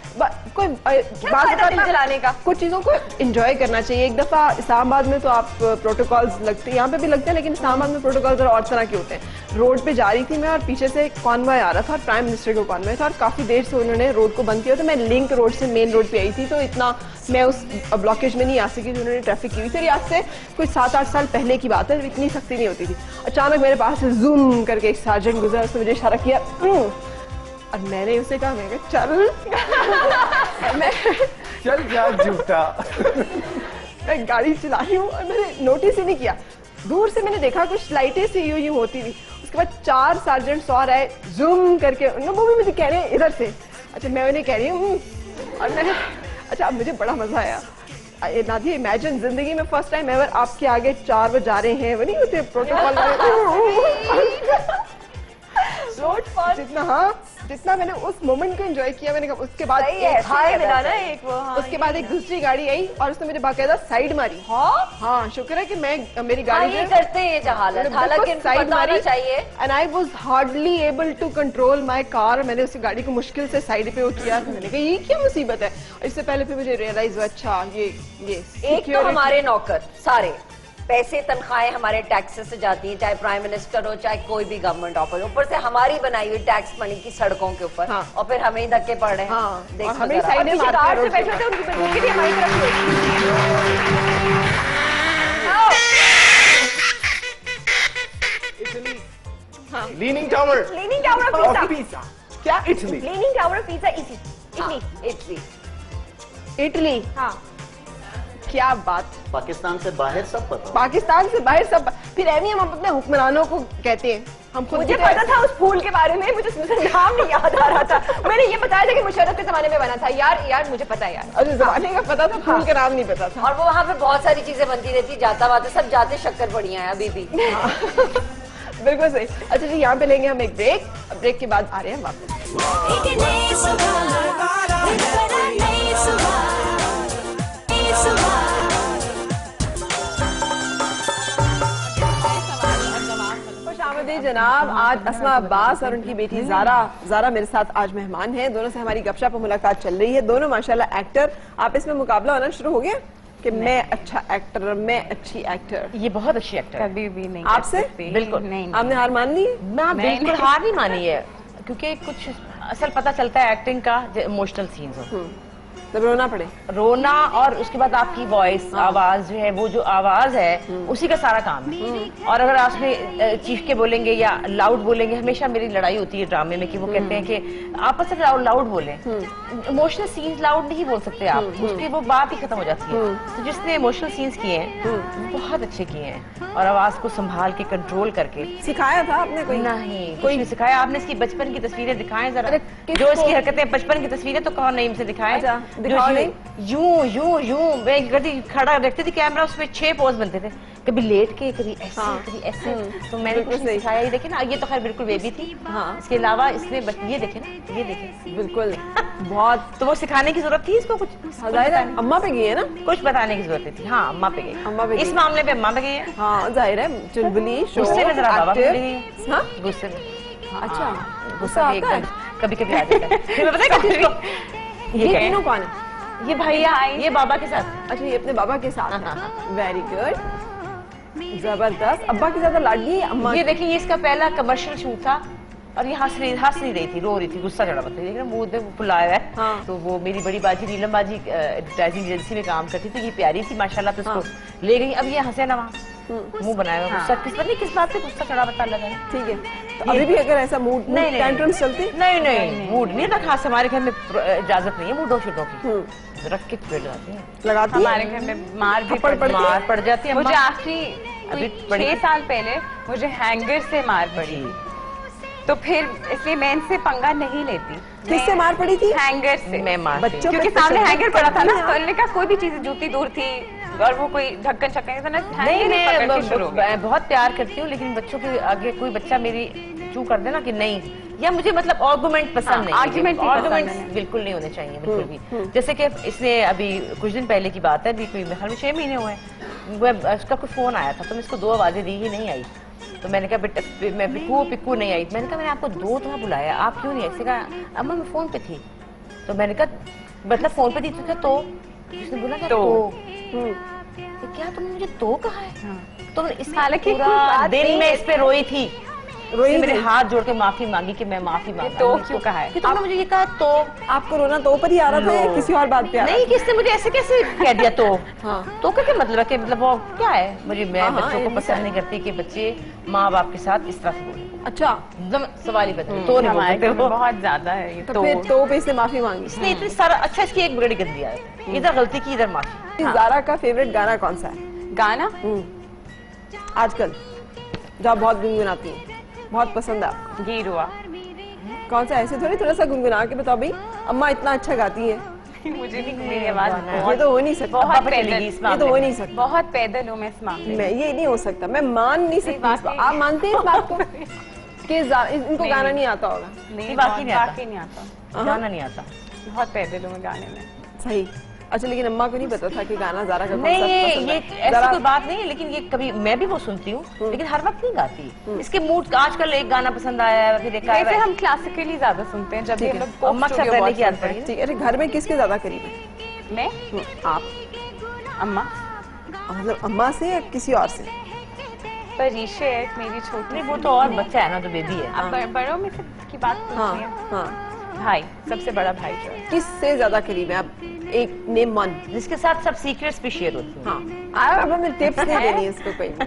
Speaker 2: कोई बात
Speaker 8: फायदा दिल
Speaker 2: बताना,
Speaker 8: जलाने का?
Speaker 2: कुछ चीजों को एंजॉय करना चाहिए। एक दफा इस्लामाबाद में तो आप प्रोटोकॉल्स लगते हैं, यहाँ पे भी लगते हैं, लेकिन इस्लामाबाद में प्रोटोकॉल्स और तरह के होते हैं। रोड पे जा रही थी मैं और पीछे से कॉन्वॉय आ रहा था और प्राइम मिनिस्टर का कॉन्वॉय था और काफी देर से उन्होंने रोड को बंद किया। तो मैं लिंक रोड से मेन रोड पे आई थी, तो इतना मैं उस ब्लॉकेज में नहीं आ सकी, उन्होंने ट्रैफिक की हुई थी। आज से कुछ 7-8 साल पहले की बात है, इतनी सख्ती नहीं होती थी। अचानक मेरे पास से जूम करके एक सार्जेंट गुजरा, उसने मुझे इशारा किया और मैंने उसे कहा, मैं कहा चल मैं
Speaker 9: चल जा झूठा।
Speaker 2: मैं गाड़ी चला रही हूँ और मैंने नोटिस ही नहीं किया। दूर से मैंने देखा कुछ लाइटें सी यूं होती थी। उसके बाद 4 सार्जेंट्स और आए, जूम करके वो भी मुझे कह रहे हैं इधर से। अच्छा मैं उन्हें कह रही हूँ और मैंने अच्छा मुझे बड़ा मजा आया। नादिया इमेजिन जिंदगी में फर्स्ट टाइम एवर आपके आगे 4 बजे जा रहे हैं, वो नहीं होते प्रोटोकॉल जितना मैंने उस मोमेंट को एंजॉय किया, मैंने कहा उसके बाद
Speaker 8: हाय मिला ना एक वो। हाँ,
Speaker 2: उसके बाद एक दूसरी गाड़ी आई और उसने मुझे बाकायदा साइड मारी। हाँ शुक्र है कि मैं मेरी गाड़ी
Speaker 8: ये करते हैं जहालत, हालांकि इनको पता होना चाहिए।
Speaker 2: And I was hardly able to control my car. मैंने उस गाड़ी को मुश्किल से साइड पे वो किया। मैंने कहा ये क्या मुसीबत है। इससे पहले फिर मुझे रियलाइज हुआ, अच्छा ये
Speaker 8: एक तो हमारे नौकर सारे पैसे तनख्वाहें हमारे टैक्सेस से जाती हैं, चाहे प्राइम मिनिस्टर हो चाहे कोई भी गवर्नमेंट ऑफिस, ऊपर से हमारी बनाई हुई टैक्स मनी की सड़कों के ऊपर।
Speaker 2: हाँ।
Speaker 8: और फिर हमें ही धक्के पड़ रहे हैं।
Speaker 2: हाँ।
Speaker 8: देखो
Speaker 2: और हमें
Speaker 8: जरा।
Speaker 2: साइड
Speaker 8: और
Speaker 2: में
Speaker 8: पीछे
Speaker 2: मारते
Speaker 8: कार
Speaker 2: हैं
Speaker 8: से बैठे होते हैं, उनकी बंदूक भी हमारी तरफ से।
Speaker 9: Leaning tower
Speaker 8: leaning tower of
Speaker 9: pizza. क्या Italy?
Speaker 8: Leaning tower of pizza Italy.
Speaker 2: Italy.
Speaker 8: हाँ
Speaker 2: क्या बात।
Speaker 10: पाकिस्तान से बाहर सब पता।
Speaker 2: पाकिस्तान से बाहर सब। फिर ऐसे हम अपने हुक्मरानों को कहते हैं। हम खुद
Speaker 8: मुझे पता था उस फूल के बारे में, मुझे नाम नहीं याद आ रहा था। मैंने ये बताया था कि मुशर्रफ के जमाने में बना था। यार मुझे पता है यार।
Speaker 2: अरे जमाने का पता था, फूल का नाम नहीं पता था।
Speaker 8: और वो वहाँ पे बहुत सारी चीजें बनती रहती, जाता वाता सब जाते शक्कर बढ़िया है अभी भी।
Speaker 2: बिल्कुल सही। अच्छा जी यहाँ पे लेंगे हम एक ब्रेक। ब्रेक के बाद आ रहे हैं वापस।
Speaker 1: एक नई सुबह, एक बड़ा नई सुबह, नई सुबह।
Speaker 2: खुशामदीद जनाब। आज अस्मा अब्बास और उनकी बेटी ज़ारा मेरे साथ आज मेहमान हैं। दोनों से हमारी गपशप और मुलाकात चल रही है। दोनों माशाल्लाह एक्टर। आप इसमें मुकाबला होना शुरू हो गया कि मैं अच्छा एक्टर, मैं अच्छी एक्टर।
Speaker 7: ये बहुत अच्छी एक्टर है।
Speaker 11: कभी भी नहीं
Speaker 2: आपसे
Speaker 7: बिल्कुल
Speaker 11: नहीं।
Speaker 2: आपने हार मान ली?
Speaker 7: मैं बिल्कुल हार नहीं मानी है, क्योंकि कुछ असल पता चलता है एक्टिंग का, इमोशनल सीन्स हो
Speaker 2: तब रोना पड़े।
Speaker 7: रोना और उसके बाद आपकी वॉइस आवाज जो है, वो जो आवाज है उसी का सारा काम है। और अगर आप उसमें चीख के बोलेंगे या लाउड बोलेंगे, हमेशा मेरी लड़ाई होती है ड्रामे में कि वो कहते हैं कि आपस में लाउड बोलें। इमोशनल सीन्स लाउड नहीं बोल सकते आप, उसकी वो बात ही खत्म हो जाती है। तो जिसने इमोशनल सीन्स किए हैं वो बहुत अच्छे किए हैं, और आवाज को संभाल के कंट्रोल करके।
Speaker 2: सिखाया था आपने कोई?
Speaker 7: नहीं, कोई नहीं सिखाया। आपने इसकी बचपन की तस्वीरें दिखाएं जरा, जो इसकी हरकतें बचपन की तस्वीरें तो कौन नहीं से दिखाएं। यूं मैं खड़ा रखती थी कैमरा, उसमें 6 पोज बनते थे, कभी लेट के, कभी ऐसे, कभी ऐसे। तो मैंने कुछ नहीं सिखाया। ये देखे ना, ये तो खैर बिल्कुल बेबी थी। हाँ। इसके अलावा इसमें ये देखे ना, ये देखे
Speaker 2: बिल्कुल बहुत।
Speaker 7: तो वो सिखाने की जरूरत थी इसको, कुछ
Speaker 2: अम्मा पे गई है ना,
Speaker 7: कुछ बताने की जरूरत थी। हाँ अम्मा पे गई,
Speaker 2: अम्मा पे गई।
Speaker 7: इस मामले पे अम्मा पे गई है।
Speaker 2: हाँ जाहिर है, चुलबुली
Speaker 7: गुस्से में जरा बाबा पे गई है।
Speaker 2: हाँ
Speaker 7: गुस्से में।
Speaker 2: अच्छा
Speaker 7: गुस्सा एकदम कभी कभी आ जाता है। फिर मैं पता है
Speaker 2: ये तीनों कौन है?
Speaker 7: ये भैया, ये बाबा के साथ।
Speaker 2: अच्छा ये अपने बाबा के साथ है। वेरी गुड, जबरदस्त। अब्बा की ज्यादा लाडली है अम्मा?
Speaker 7: ये देखिए, ये इसका पहला कमर्शियल शूट था और ये हंस नहीं रही थी, रो रही थी, गुस्सा चढ़ा हुआ था, मुंह पे फुलाया है। हाँ। तो वो मेरी बड़ी बाजी नीलम बाजी एडवर्टाइजिंग एजेंसी में काम करती थी, ये प्यारी थी माशाल्लाह, तो उसको ले गई। अब ये हंसे ना, वहाँ मुंह बनाया हुआ गुस्सा, किस बात से गुस्सा चढ़ा पता लगा है।
Speaker 2: ठीक है, तो अभी भी अगर ऐसा मूड टेंट्रम्स चलते?
Speaker 7: नहीं मूड नहीं था खास, हमारे घर में इजाजत नहीं है मूडों शूटों की, रख के पेड़ जाते हैं,
Speaker 2: लगाती है।
Speaker 11: हमारे घर में मार
Speaker 7: पड़ जाती है।
Speaker 11: मुझे आखिरी 6 साल पहले मुझे हैंगर से मार पड़ी, तो फिर इसलिए मैं इनसे पंगा नहीं लेती।
Speaker 2: किससे मार पड़ी थी?
Speaker 11: हैंगर से।
Speaker 7: मैं मार
Speaker 2: बच्चों
Speaker 11: क्योंकि सामने हैंगर पड़ा था ना, तो उन्होंने कहा कोई भी चीज, जूती दूर थी और वो कोई ढक्कन छक्कन
Speaker 7: नहीं, मैं बहुत प्यार करती हूँ, लेकिन बच्चों के आगे कोई बच्चा मेरी चू कर देना कि नहीं,
Speaker 12: या मुझे मतलब आर्गुमेंट पसंद नहीं,
Speaker 11: argument नहीं पसंद
Speaker 12: आर्गुमेंट्स
Speaker 11: है।
Speaker 12: बिल्कुल नहीं होने चाहिए बिल्कुल भी। जैसे कि इसने अभी कुछ दिन पहले की बात है, अभी कोई मेरे ख्याल में 6 महीने हुए हैं, उसका कोई फोन आया था तो मैं इसको 2 आवाजें दी ही नहीं आई, तो मैंने कहा बेटा मैं पिक्कू नहीं आई, मैंने कहा मैंने आपको 2 दफा बुलाया आप क्यों नहीं आई? इसने कहा अम्मा मैं फोन पे थी, तो मैंने कहा मतलब फोन पे थी तो क्या तो उसने बोला क्या तो क्या तुमने मुझे तो कहा है? तो इस
Speaker 11: हालांकि
Speaker 12: पूरा दिन मैं इस पे रोई थी,
Speaker 2: रोई
Speaker 12: मेरे
Speaker 2: थी।
Speaker 12: हाथ जोड़ के माफी मांगी कि मैं माफी मांगा,
Speaker 11: तो क्यों कहा है?
Speaker 12: कि तुमने मुझे ये कहा तो
Speaker 2: आपको रोना तो पर ही आ रहा था या किसी और बात पे आ रहा
Speaker 12: नहीं, किसने मुझे ऐसे कैसे कह दिया तो
Speaker 2: हाँ।
Speaker 12: तो का क्या मतलब है कि मतलब वो क्या है, मुझे मैं
Speaker 2: हाँ,
Speaker 12: बच्चों
Speaker 2: ये
Speaker 12: को
Speaker 2: भी
Speaker 12: पसंद
Speaker 2: है।
Speaker 12: नहीं करती कि बच्चे माँ बाप के साथ इस तरह से बोले,
Speaker 2: था? अच्छा,
Speaker 12: एकदम सवाल ही बता तो नहीं बोल
Speaker 11: हमारे
Speaker 12: सकते
Speaker 11: घर में
Speaker 12: वो।
Speaker 11: बहुत ज्यादा है ये
Speaker 2: तो फिर तो पे इसने माफी मांगी।
Speaker 12: इसने इतनी सारा अच्छा इसकी एक बिगड़ी गंदी आदत है, इधर गलती की इधर माफी।
Speaker 2: ज़ारा का फेवरेट गाना कौन सा है
Speaker 11: गाना
Speaker 2: आजकल जो आप बहुत गुनगुनाती हैं, बहुत पसंद है आपको?
Speaker 11: गी रुआ।
Speaker 2: कौन सा? ऐसे थोड़ी, थोड़ा सा गुनगुना के बताओ भाई, अम्मा इतना अच्छा गाती है।
Speaker 11: मुझे नहीं, मेरी आवाज
Speaker 2: ये तो हो नहीं सकता,
Speaker 11: बहुत
Speaker 12: चलेगी
Speaker 11: पैदल,
Speaker 12: इस
Speaker 2: ये
Speaker 12: मामले
Speaker 2: तो हो
Speaker 12: में।
Speaker 2: नहीं सकता।
Speaker 11: बहुत पैदल हूँ मैं इस मामले में।
Speaker 2: मैं ये नहीं हो सकता, मैं मान नहीं सकती इस बात। आप मानते हैं इस बात को कि इनको गाना नहीं आता होगा?
Speaker 11: नहीं
Speaker 12: बाकी नहीं आता।
Speaker 11: बाकी नहीं आता,
Speaker 12: गाना नहीं आता।
Speaker 11: बहुत पैदल हूँ मैं गाने में।
Speaker 2: सही। अच्छा, लेकिन अम्मा को नहीं पता था कि गाना ज़ारा का कौन सा
Speaker 12: नहीं
Speaker 2: पसंद
Speaker 12: ये
Speaker 2: है?
Speaker 12: ऐसी
Speaker 2: ज़ारा-
Speaker 12: कोई बात नहीं है, लेकिन ये कभी मैं भी वो सुनती हूँ लेकिन हर वक्त नहीं गाती। इसके मूड आजकल एक गाना पसंद आया है फिर एक आया
Speaker 11: वैसे
Speaker 12: है।
Speaker 11: हम क्लासिकली ज्यादा सुनते हैं, जब भी
Speaker 2: ठीक
Speaker 11: हम
Speaker 2: है।
Speaker 11: लोग folk
Speaker 12: अम्मा के साथ
Speaker 11: studio
Speaker 12: रहने
Speaker 11: बहुत
Speaker 12: की आदत
Speaker 11: सुनते
Speaker 12: पड़ी है।
Speaker 2: ठीक है। अरे घर में किसके ज्यादा करीब है?
Speaker 11: हैं। मैं
Speaker 2: आप
Speaker 11: अम्मा
Speaker 2: मतलब अम्मा से या किसी और से?
Speaker 11: परीशे एक मेरी छोटी
Speaker 12: नहीं वो तो और बच्चा है ना, तो बेबी है।
Speaker 11: अब बड़ों में से की बात पूछ
Speaker 2: हाँ
Speaker 11: रही हैं।
Speaker 2: हाँ।
Speaker 11: भाई सबसे बड़ा भाई जो है।
Speaker 2: किससे ज्यादा करीब है आप? एक नेम वन।
Speaker 12: जिसके साथ सब सीक्रेट्स भी शेयर होती हैं।
Speaker 2: हाँ, अब हमें टिप्स नहीं देनी है इसको कोई भी।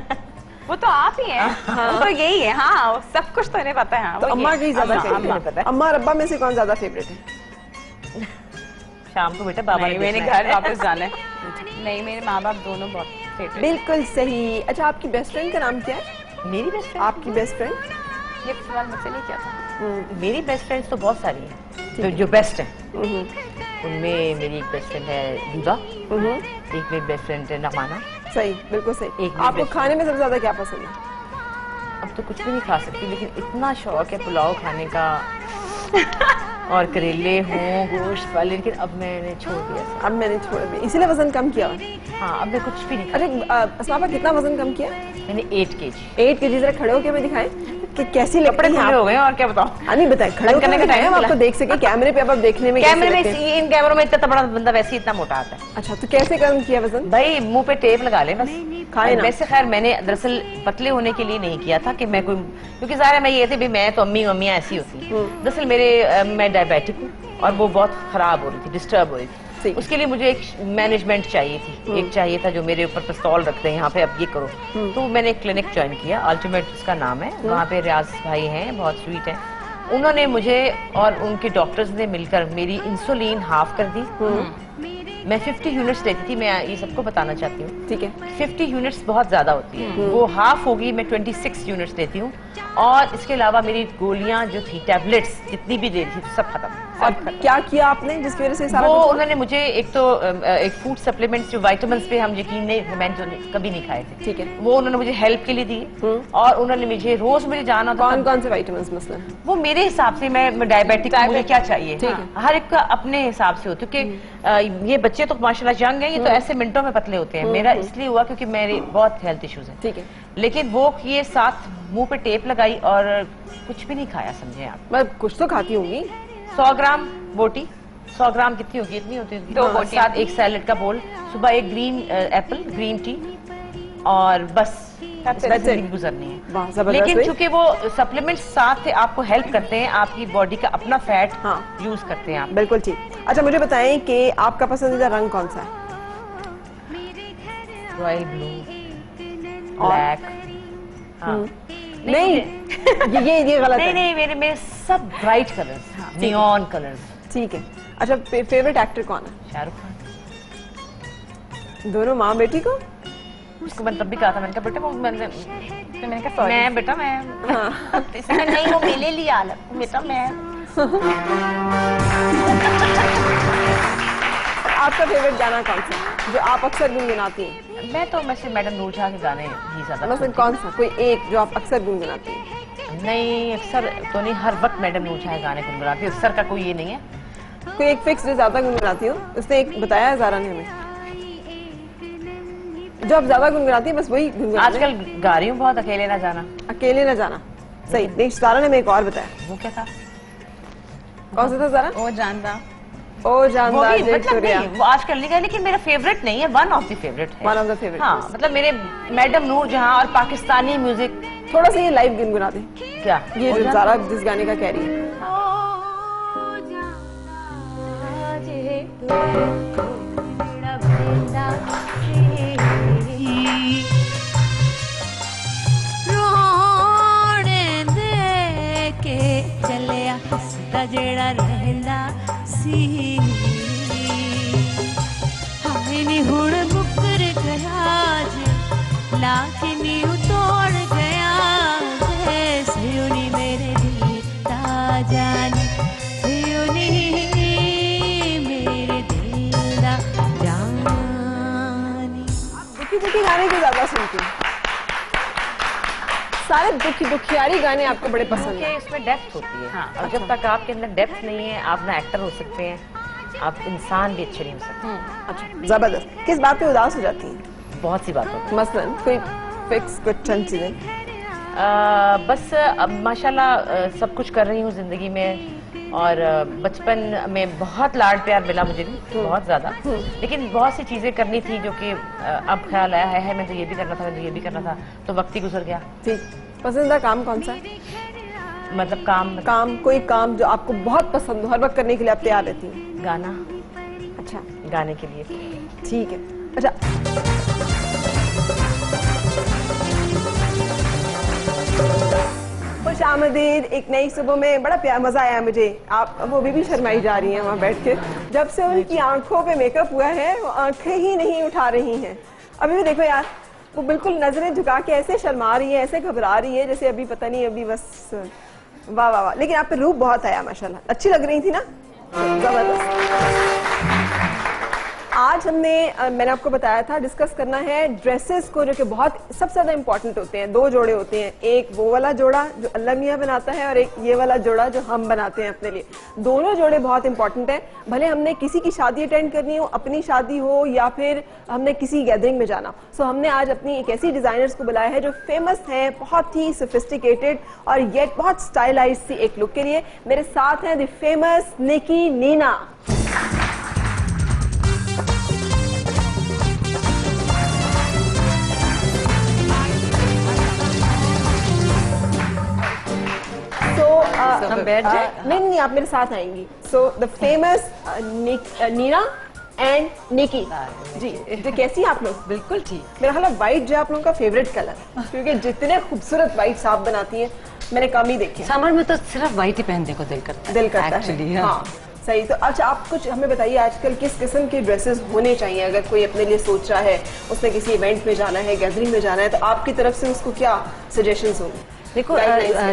Speaker 11: वो तो आप ही हैं, वो तो यही है। हाँ वो सब कुछ तो इन्हें पता है। हाँ,
Speaker 2: तो
Speaker 11: वो
Speaker 2: अम्मा
Speaker 11: ये-
Speaker 2: की ज्यादा
Speaker 11: अम्मा,
Speaker 2: करीब
Speaker 11: अम्मा।
Speaker 2: है। अम्मा और अब्बा में से कौन ज्यादा फेवरेट है?
Speaker 12: शाम को बेटा बाबा
Speaker 11: नहीं,
Speaker 12: ने
Speaker 11: मैंने
Speaker 12: देखना है।
Speaker 11: घर वापस जाना है। नहीं, मेरे माँ बाप दोनों बहुत फेवरेट।
Speaker 2: बिल्कुल सही। अच्छा, आपकी बेस्ट फ्रेंड का नाम क्या है?
Speaker 12: मेरी बेस्ट फ्रेंड,
Speaker 2: आपकी बेस्ट फ्रेंड?
Speaker 11: ये सवाल मुझसे नहीं किया था।
Speaker 12: मेरी बेस्ट फ्रेंड्स तो बहुत सारी हैं जो बेस्ट हैं। उनमें मेरी एक बेस्ट फ्रेंड है दीवा, एक मेरी बेस्ट फ्रेंड है नमाना।
Speaker 2: सही, बिल्कुल सही।
Speaker 12: एक मेरी
Speaker 2: आपको
Speaker 12: best
Speaker 2: खाने में सबसे ज्यादा क्या पसंद है?
Speaker 12: अब तो कुछ भी नहीं खा सकती, लेकिन इतना शौक है पुलाव खाने का और करेले हों गोश्त वाले, लेकिन अब मैंने छोड़ दिया सब।
Speaker 2: अब मैंने छोड़ दिया, इसीलिए वजन कम किया हुआ।
Speaker 12: हाँ अब मैं कुछ भी नहीं
Speaker 2: अरे असमापा, कितना वजन कम किया?
Speaker 12: मैंने 8 kg।
Speaker 2: 8 kg। जरा खड़े होके मैं दिखाएं कि कैसी लगती
Speaker 12: कपड़े
Speaker 2: है
Speaker 12: खुले
Speaker 2: आप।
Speaker 12: हो गए और क्या बताओ।
Speaker 2: हाँ, नहीं बताएं, खड़े होकर
Speaker 12: करने का
Speaker 2: दिखाएं,
Speaker 12: time
Speaker 2: हम आपको
Speaker 12: मिला।
Speaker 2: देख सके कैमरे पे। अब आप देखने में कैसे
Speaker 12: कैमरे में
Speaker 2: लगते हैं?
Speaker 12: इन कैमरों में इतना बड़ा बंदा वैसे ही इतना मोटा आता है।
Speaker 2: अच्छा, तो कैसे कम किया वजन?
Speaker 12: भाई मुंह पे टेप लगा ले बस,
Speaker 2: खाए ना।
Speaker 12: वैसे खैर मैंने दरअसल पतले होने के लिए नहीं किया था कि मैं कोई, क्योंकि ज़ाहिर है मैं ये थी भाई मैं तो अम्मियाँ ऐसी होती। दरअसल मैं डायबिटिक हूँ और वो बहुत खराब हो रही थी, डिस्टर्ब हो रही थी। उसके लिए मुझे एक मैनेजमेंट चाहिए थी, एक चाहिए था जो मेरे ऊपर पिस्तौल रखते हैं यहाँ पे अब ये करो। तो मैंने एक क्लिनिक ज्वाइन किया, अल्टीमेट उसका नाम है। वहाँ पे रियाज भाई हैं, बहुत स्वीट हैं। उन्होंने मुझे और उनके डॉक्टर्स ने मिलकर मेरी इंसुलिन हाफ कर दी। मैं 50 यूनिट्स लेती थी, मैं ये सबको बताना चाहती हूँ।
Speaker 2: ठीक है।
Speaker 12: 50 यूनिट्स बहुत ज्यादा होती है, वो हाफ होगी, मैं 26 यूनिट्स लेती हूँ। और इसके अलावा मेरी गोलियां जो थी, टैबलेट्स जितनी भी दे रही थी सब खत्म।
Speaker 2: और क्या किया आपने जिसकी वजह से सारा
Speaker 12: वो
Speaker 2: कुछ हुआ?
Speaker 12: उन्होंने मुझे एक तो एक फूड सप्लीमेंट्स जो विटामिन्स पे हम यकीन नहीं, मैंने जो कभी नहीं खाए थे,
Speaker 2: ठीक है,
Speaker 12: वो उन्होंने मुझे हेल्प के लिए दिए। और उन्होंने मुझे रोज मुझे जाना था।
Speaker 2: कौन कौन से विटामिन्स मसलन?
Speaker 12: वो मेरे हिसाब से मैं डायबिटिक, मुझे क्या चाहिए,
Speaker 2: ठीक
Speaker 12: हाँ, हर एक का अपने हिसाब से होता है। क्योंकि ये बच्चे तो माशाल्लाह यंग है, ये तो ऐसे मिनटों में पतले होते हैं। मेरा इसलिए हुआ क्योंकि मेरे बहुत हेल्थ इश्यूज हैं।
Speaker 2: ठीक है।
Speaker 12: लेकिन वो किए साथ मुंह पे टेप लगाई और कुछ भी नहीं खाया, समझे आप।
Speaker 2: मैं कुछ तो खाती होंगी।
Speaker 12: 100 ग्राम बोटी, 100 ग्राम कितनी होगी, इतनी होती होगी।
Speaker 11: 2 बोटी,
Speaker 12: साथ एक सैलेड का बोल, सुबह एक ग्रीन एप्पल, ग्रीन टी, और बस जिंदगी गुजरनी है।
Speaker 2: वाह, जबरदस्त
Speaker 12: लेकिन
Speaker 2: भाई।
Speaker 12: चूंकि वो सप्लीमेंट्स साथ आपको हेल्प करते हैं, आपकी बॉडी का अपना फैट यूज करते हैं आप।
Speaker 2: बिल्कुल ठीक। अच्छा, मुझे बताएं कि आपका पसंदीदा रंग कौन सा है?
Speaker 12: Royal blue, black. हाँ।
Speaker 2: नहीं, ये गलत
Speaker 12: नहीं
Speaker 2: है।
Speaker 12: नहीं, मेरे सब ब्राइट कलर्स, नियॉन कलर्स।
Speaker 2: ठीक है। अच्छा, फेवरेट एक्टर कौन है?
Speaker 12: शाहरुख खान।
Speaker 2: दोनों माँ बेटी को?
Speaker 12: उसको मैंने तब भी कहा था, मैंने कहा बेटा वो मैंने कहा
Speaker 11: sorry।
Speaker 12: मैं बेटा मैं इसने कहा, नहीं वो मेरे लिए आला बेटा मैं।
Speaker 2: आपका फेवरेट गाना कौन सा है जो आप अक्सर गुनगुनाती हैं?
Speaker 12: मैं तो मैडम नूर जहाँ के गाने ही ज्यादा
Speaker 2: मतलब कौन सा, कोई एक जो आप अक्सर गुनगुनाती हैं?
Speaker 12: नहीं, अक्सर तो नहीं, हर वक्त मैडम नूर चाहे गाने गुनगुनाती, अक्सर का कोई ये नहीं है।
Speaker 2: कोई एक फिक्स जो ज्यादा गुनगुनाती हो? उसने एक बताया है ज़ारा ने हमें, जो आप ज्यादा गुनगुनाती है बस वही गुनगुनाती है।
Speaker 12: आजकल गा रही हूँ बहुत, अकेले ना जाना।
Speaker 2: अकेले ना जाना, सही। नहीं, ज़ारा ने हमें एक और बताया।
Speaker 12: वो क्या था?
Speaker 2: कौन सा था ज़ारा?
Speaker 11: ओ जानदा।
Speaker 2: ओ
Speaker 12: वो
Speaker 2: जानदा
Speaker 12: भी मतलब नहीं, वो आजकल नहीं गा, लेकिन मेरा फेवरेट नहीं है, वन ऑफ द फेवरेट है।
Speaker 2: One of the favourite.
Speaker 12: हाँ, मतलब मेरे मैडम नूर जहाँ और पाकिस्तानी म्यूजिक।
Speaker 2: थोड़ा सा ये लाइव गुनगुना दे।
Speaker 12: क्या
Speaker 2: ये जो ज़ारा जिस गाने का कह रही है।
Speaker 1: जेड़ा रहंदा सी हाय नी हुण मुकर गया जे लाके नी तोड़ गया सयोनी मेरे दिल दा जानी सयोनी मेरे दिल दा जानी।
Speaker 2: दुखी दुखी गाने क्यों ज्यादा सुनती हूँ? सारे दुखियारी गाने आपको बड़े पसंद हैं।
Speaker 12: इसमें डेप्थ होती है।
Speaker 11: हाँ,
Speaker 12: और जब तक आपके अंदर डेप्थ नहीं है, आप ना एक्टर हो सकते हैं, आप इंसान भी अच्छे नहीं हो सकते।
Speaker 2: अच्छा, जबरदस्त। किस बात पे उदास हो जाती हैं?
Speaker 12: बहुत सी बात होती है।
Speaker 2: मसलन कोई फिक्स कुछ चंद चीजें?
Speaker 12: बस अब माशाल्लाह सब कुछ कर रही हूँ जिंदगी में, और बचपन में बहुत लाड प्यार मिला मुझे भी, बहुत ज्यादा, लेकिन बहुत सी चीजें करनी थी जो कि अब ख्याल आया है मैं तो ये भी करना था, मैं तो ये भी करना था, तो वक्त ही गुजर गया।
Speaker 2: ठीक। पसंदीदा काम कौन सा है?
Speaker 12: मतलब काम
Speaker 2: कोई काम जो आपको बहुत पसंद हो, हर वक्त करने के लिए आप तैयार रहती हैं?
Speaker 12: गाना।
Speaker 2: अच्छा,
Speaker 12: गाने के लिए।
Speaker 2: ठीक है। अच्छा, खुश आमदीद एक नई सुबह में। बड़ा प्यार मजा आया मुझे। आप वो भी शर्माई जा रही हैं वहाँ बैठ के। जब से उनकी आंखों पे मेकअप हुआ है वो आंखें ही नहीं उठा रही हैं। अभी भी देखो यार, वो बिल्कुल नजरें झुका के ऐसे शर्मा रही है, ऐसे घबरा रही है जैसे अभी पता नहीं, अभी बस वाह वाह वाह। लेकिन आप पे रूप बहुत आया माशाल्लाह, अच्छी लग रही थी ना, जबरदस्त। आज मैंने आपको बताया था डिस्कस करना है ड्रेसेस को, जो कि बहुत सबसे ज्यादा इंपॉर्टेंट होते हैं। दो जोड़े होते हैं, एक वो वाला जोड़ा जो अल्लाह मियाँ बनाता है और एक ये वाला जोड़ा जो हम बनाते हैं अपने लिए। दोनों जोड़े बहुत इंपॉर्टेंट हैं। भले हमने किसी की शादी अटेंड करनी हो, अपनी शादी हो, या फिर हमने किसी गैदरिंग में जाना। सो हमने आज अपनी एक ऐसी डिजाइनर्स को बुलाया है जो फेमस हैं, बहुत ही सोफिस्टिकेटेड और येट बहुत स्टाइलाइज सी एक लुक के लिए। मेरे साथ हैं द फेमस निकी नीना।
Speaker 11: हम बैठ जाए?
Speaker 2: नहीं, आप मेरे साथ आएंगी। So the famous Nina and Nikki ji. तो कैसी हैं आप लोग?
Speaker 11: बिल्कुल ठीक।
Speaker 2: मेरा ख्याल व्हाइट जो आप लोगों का फेवरेट कलर, क्योंकि जितने खूबसूरत व्हाइट आप बनाती हैं मैंने कम ही देखे।
Speaker 11: समर में तो सिर्फ व्हाइट ही पहनने को दिल करता है
Speaker 2: एक्चुअली। हाँ सही। तो अच्छा, आप कुछ हमें बताइए आजकल किस किस्म के ड्रेसेस होने चाहिए? अगर कोई अपने लिए सोच रहा है, उसने किसी इवेंट में जाना है, गैदरिंग में जाना है, तो आपकी तरफ से उसको क्या सजेशंस होंगे?
Speaker 11: देखो,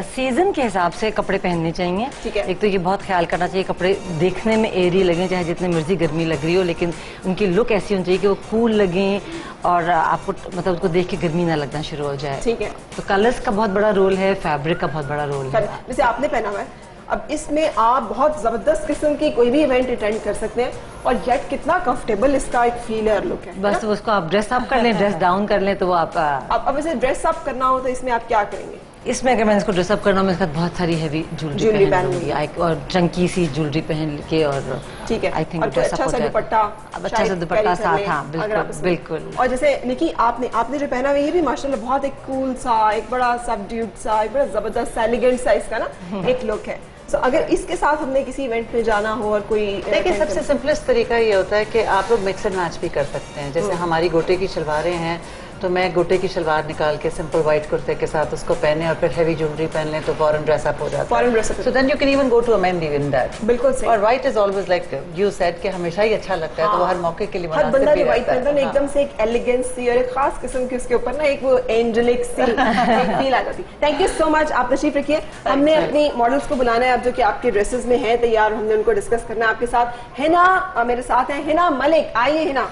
Speaker 11: सीजन के हिसाब से कपड़े पहनने चाहिए।
Speaker 2: ठीक है।
Speaker 11: एक तो ये बहुत ख्याल करना चाहिए कपड़े देखने में एरी लगें, चाहे जितनी मर्जी गर्मी लग रही हो, लेकिन उनकी लुक ऐसी होनी चाहिए कि वो कूल लगें और आपको मतलब उसको देख के गर्मी ना लगना शुरू हो जाए।
Speaker 2: ठीक है।
Speaker 11: तो कलर्स का बहुत बड़ा रोल है, फैब्रिक का बहुत बड़ा रोल है।
Speaker 2: जैसे आपने पहना हुआ है, अब इसमें आप बहुत जबरदस्त किस्म की कोई भी इवेंट अटेंड कर सकते हैं और येट कितना कंफर्टेबल इसका एक फील है और लुक है।
Speaker 11: बस उसको आप ड्रेस अप कर लें, ड्रेस डाउन कर लें, तो वो आप
Speaker 2: अब वैसे ड्रेस अप करना हो तो इसमें आप क्या करेंगे?
Speaker 11: इसमें अगर मैं इसको ड्रेसअप करना, मैं इसके साथ बहुत सारी हैवी ज्वेलरी पहन लूंगी और चंकी सी ज्वेलरी पहन के, और
Speaker 2: ठीक है,
Speaker 11: आई थिंक
Speaker 2: अच्छा सा दुपट्टा,
Speaker 11: अच्छा सा दुपट्टा साथ। हाँ बिल्कुल बिल्कुल।
Speaker 2: और जैसे निकी आपने जो पहना हुआ है ये भी माशाल्लाह बहुत एक कूल सा, एक बड़ा सबड्यूड सा, एक बड़ा जबरदस्त एलिगेंट सा इसका ना एक लुक है। तो अगर इसके साथ हमने किसी इवेंट में जाना हो और कोई,
Speaker 13: देखिए सबसे सिंपलेस्ट तरीका ये होता है कि आप लोग मिक्स एंड मैच भी कर सकते हैं। जैसे हमारी गोटे की शलवारें हैं, तो मैं गोटे की शलवार निकाल के सिंपल व्हाइट कुर्ते के साथ उसको पहने और फिर हैवी ज्वेलरी पहन लें तो फॉरन ड्रेस अप हो जाता है।
Speaker 2: Foreign dress up.
Speaker 13: So then you can even go to a mehndi in that.
Speaker 2: बिल्कुल सही।
Speaker 13: और white is always like you said कि हमेशा ही अच्छा लगता है। तो वो हर मौके के लिए
Speaker 2: हर बंदा जो व्हाइट
Speaker 13: मुनासिब
Speaker 2: पहनता है एकदम से एक एलिगेंस सी और एक खास किस्म की उसके ऊपर ना एक वो एंजेलिक सी फील आ जाती। थैंक यू सो मच, आप तशरीफ रखिए। हमने अपनी मॉडल्स को बुलाना है अब जो कि आपके ड्रेसेस में है तैयार, हमने उनको डिस्कस करना है आपके साथ। हिना मेरे साथ है, हिना मलिक। आइए हिना।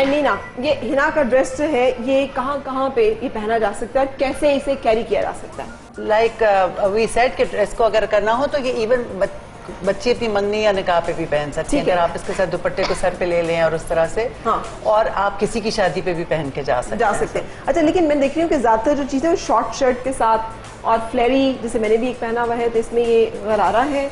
Speaker 2: एंड नीना, ये हिना का ड्रेस जो है ये कहाँ पे ये पहना जा सकता है और कैसे इसे कैरी किया जा सकता है?
Speaker 13: लाइक वी सेड कि ड्रेस को अगर करना हो तो ये इवन बच्ची अपनी मंगनी या निकाह पे भी पहन सकती है, अगर आप इसके साथ दुपट्टे को सर पे ले लें और उस तरह से। हाँ। और आप किसी की शादी पे भी पहन के जा सकते हैं।
Speaker 2: अच्छा, लेकिन मैं देख रही हूँ कि ज्यादातर जो चीजें शॉर्ट शर्ट के साथ और फ्लेरी, जैसे मैंने भी एक पहना हुआ है, तो इसमें ये गरारा है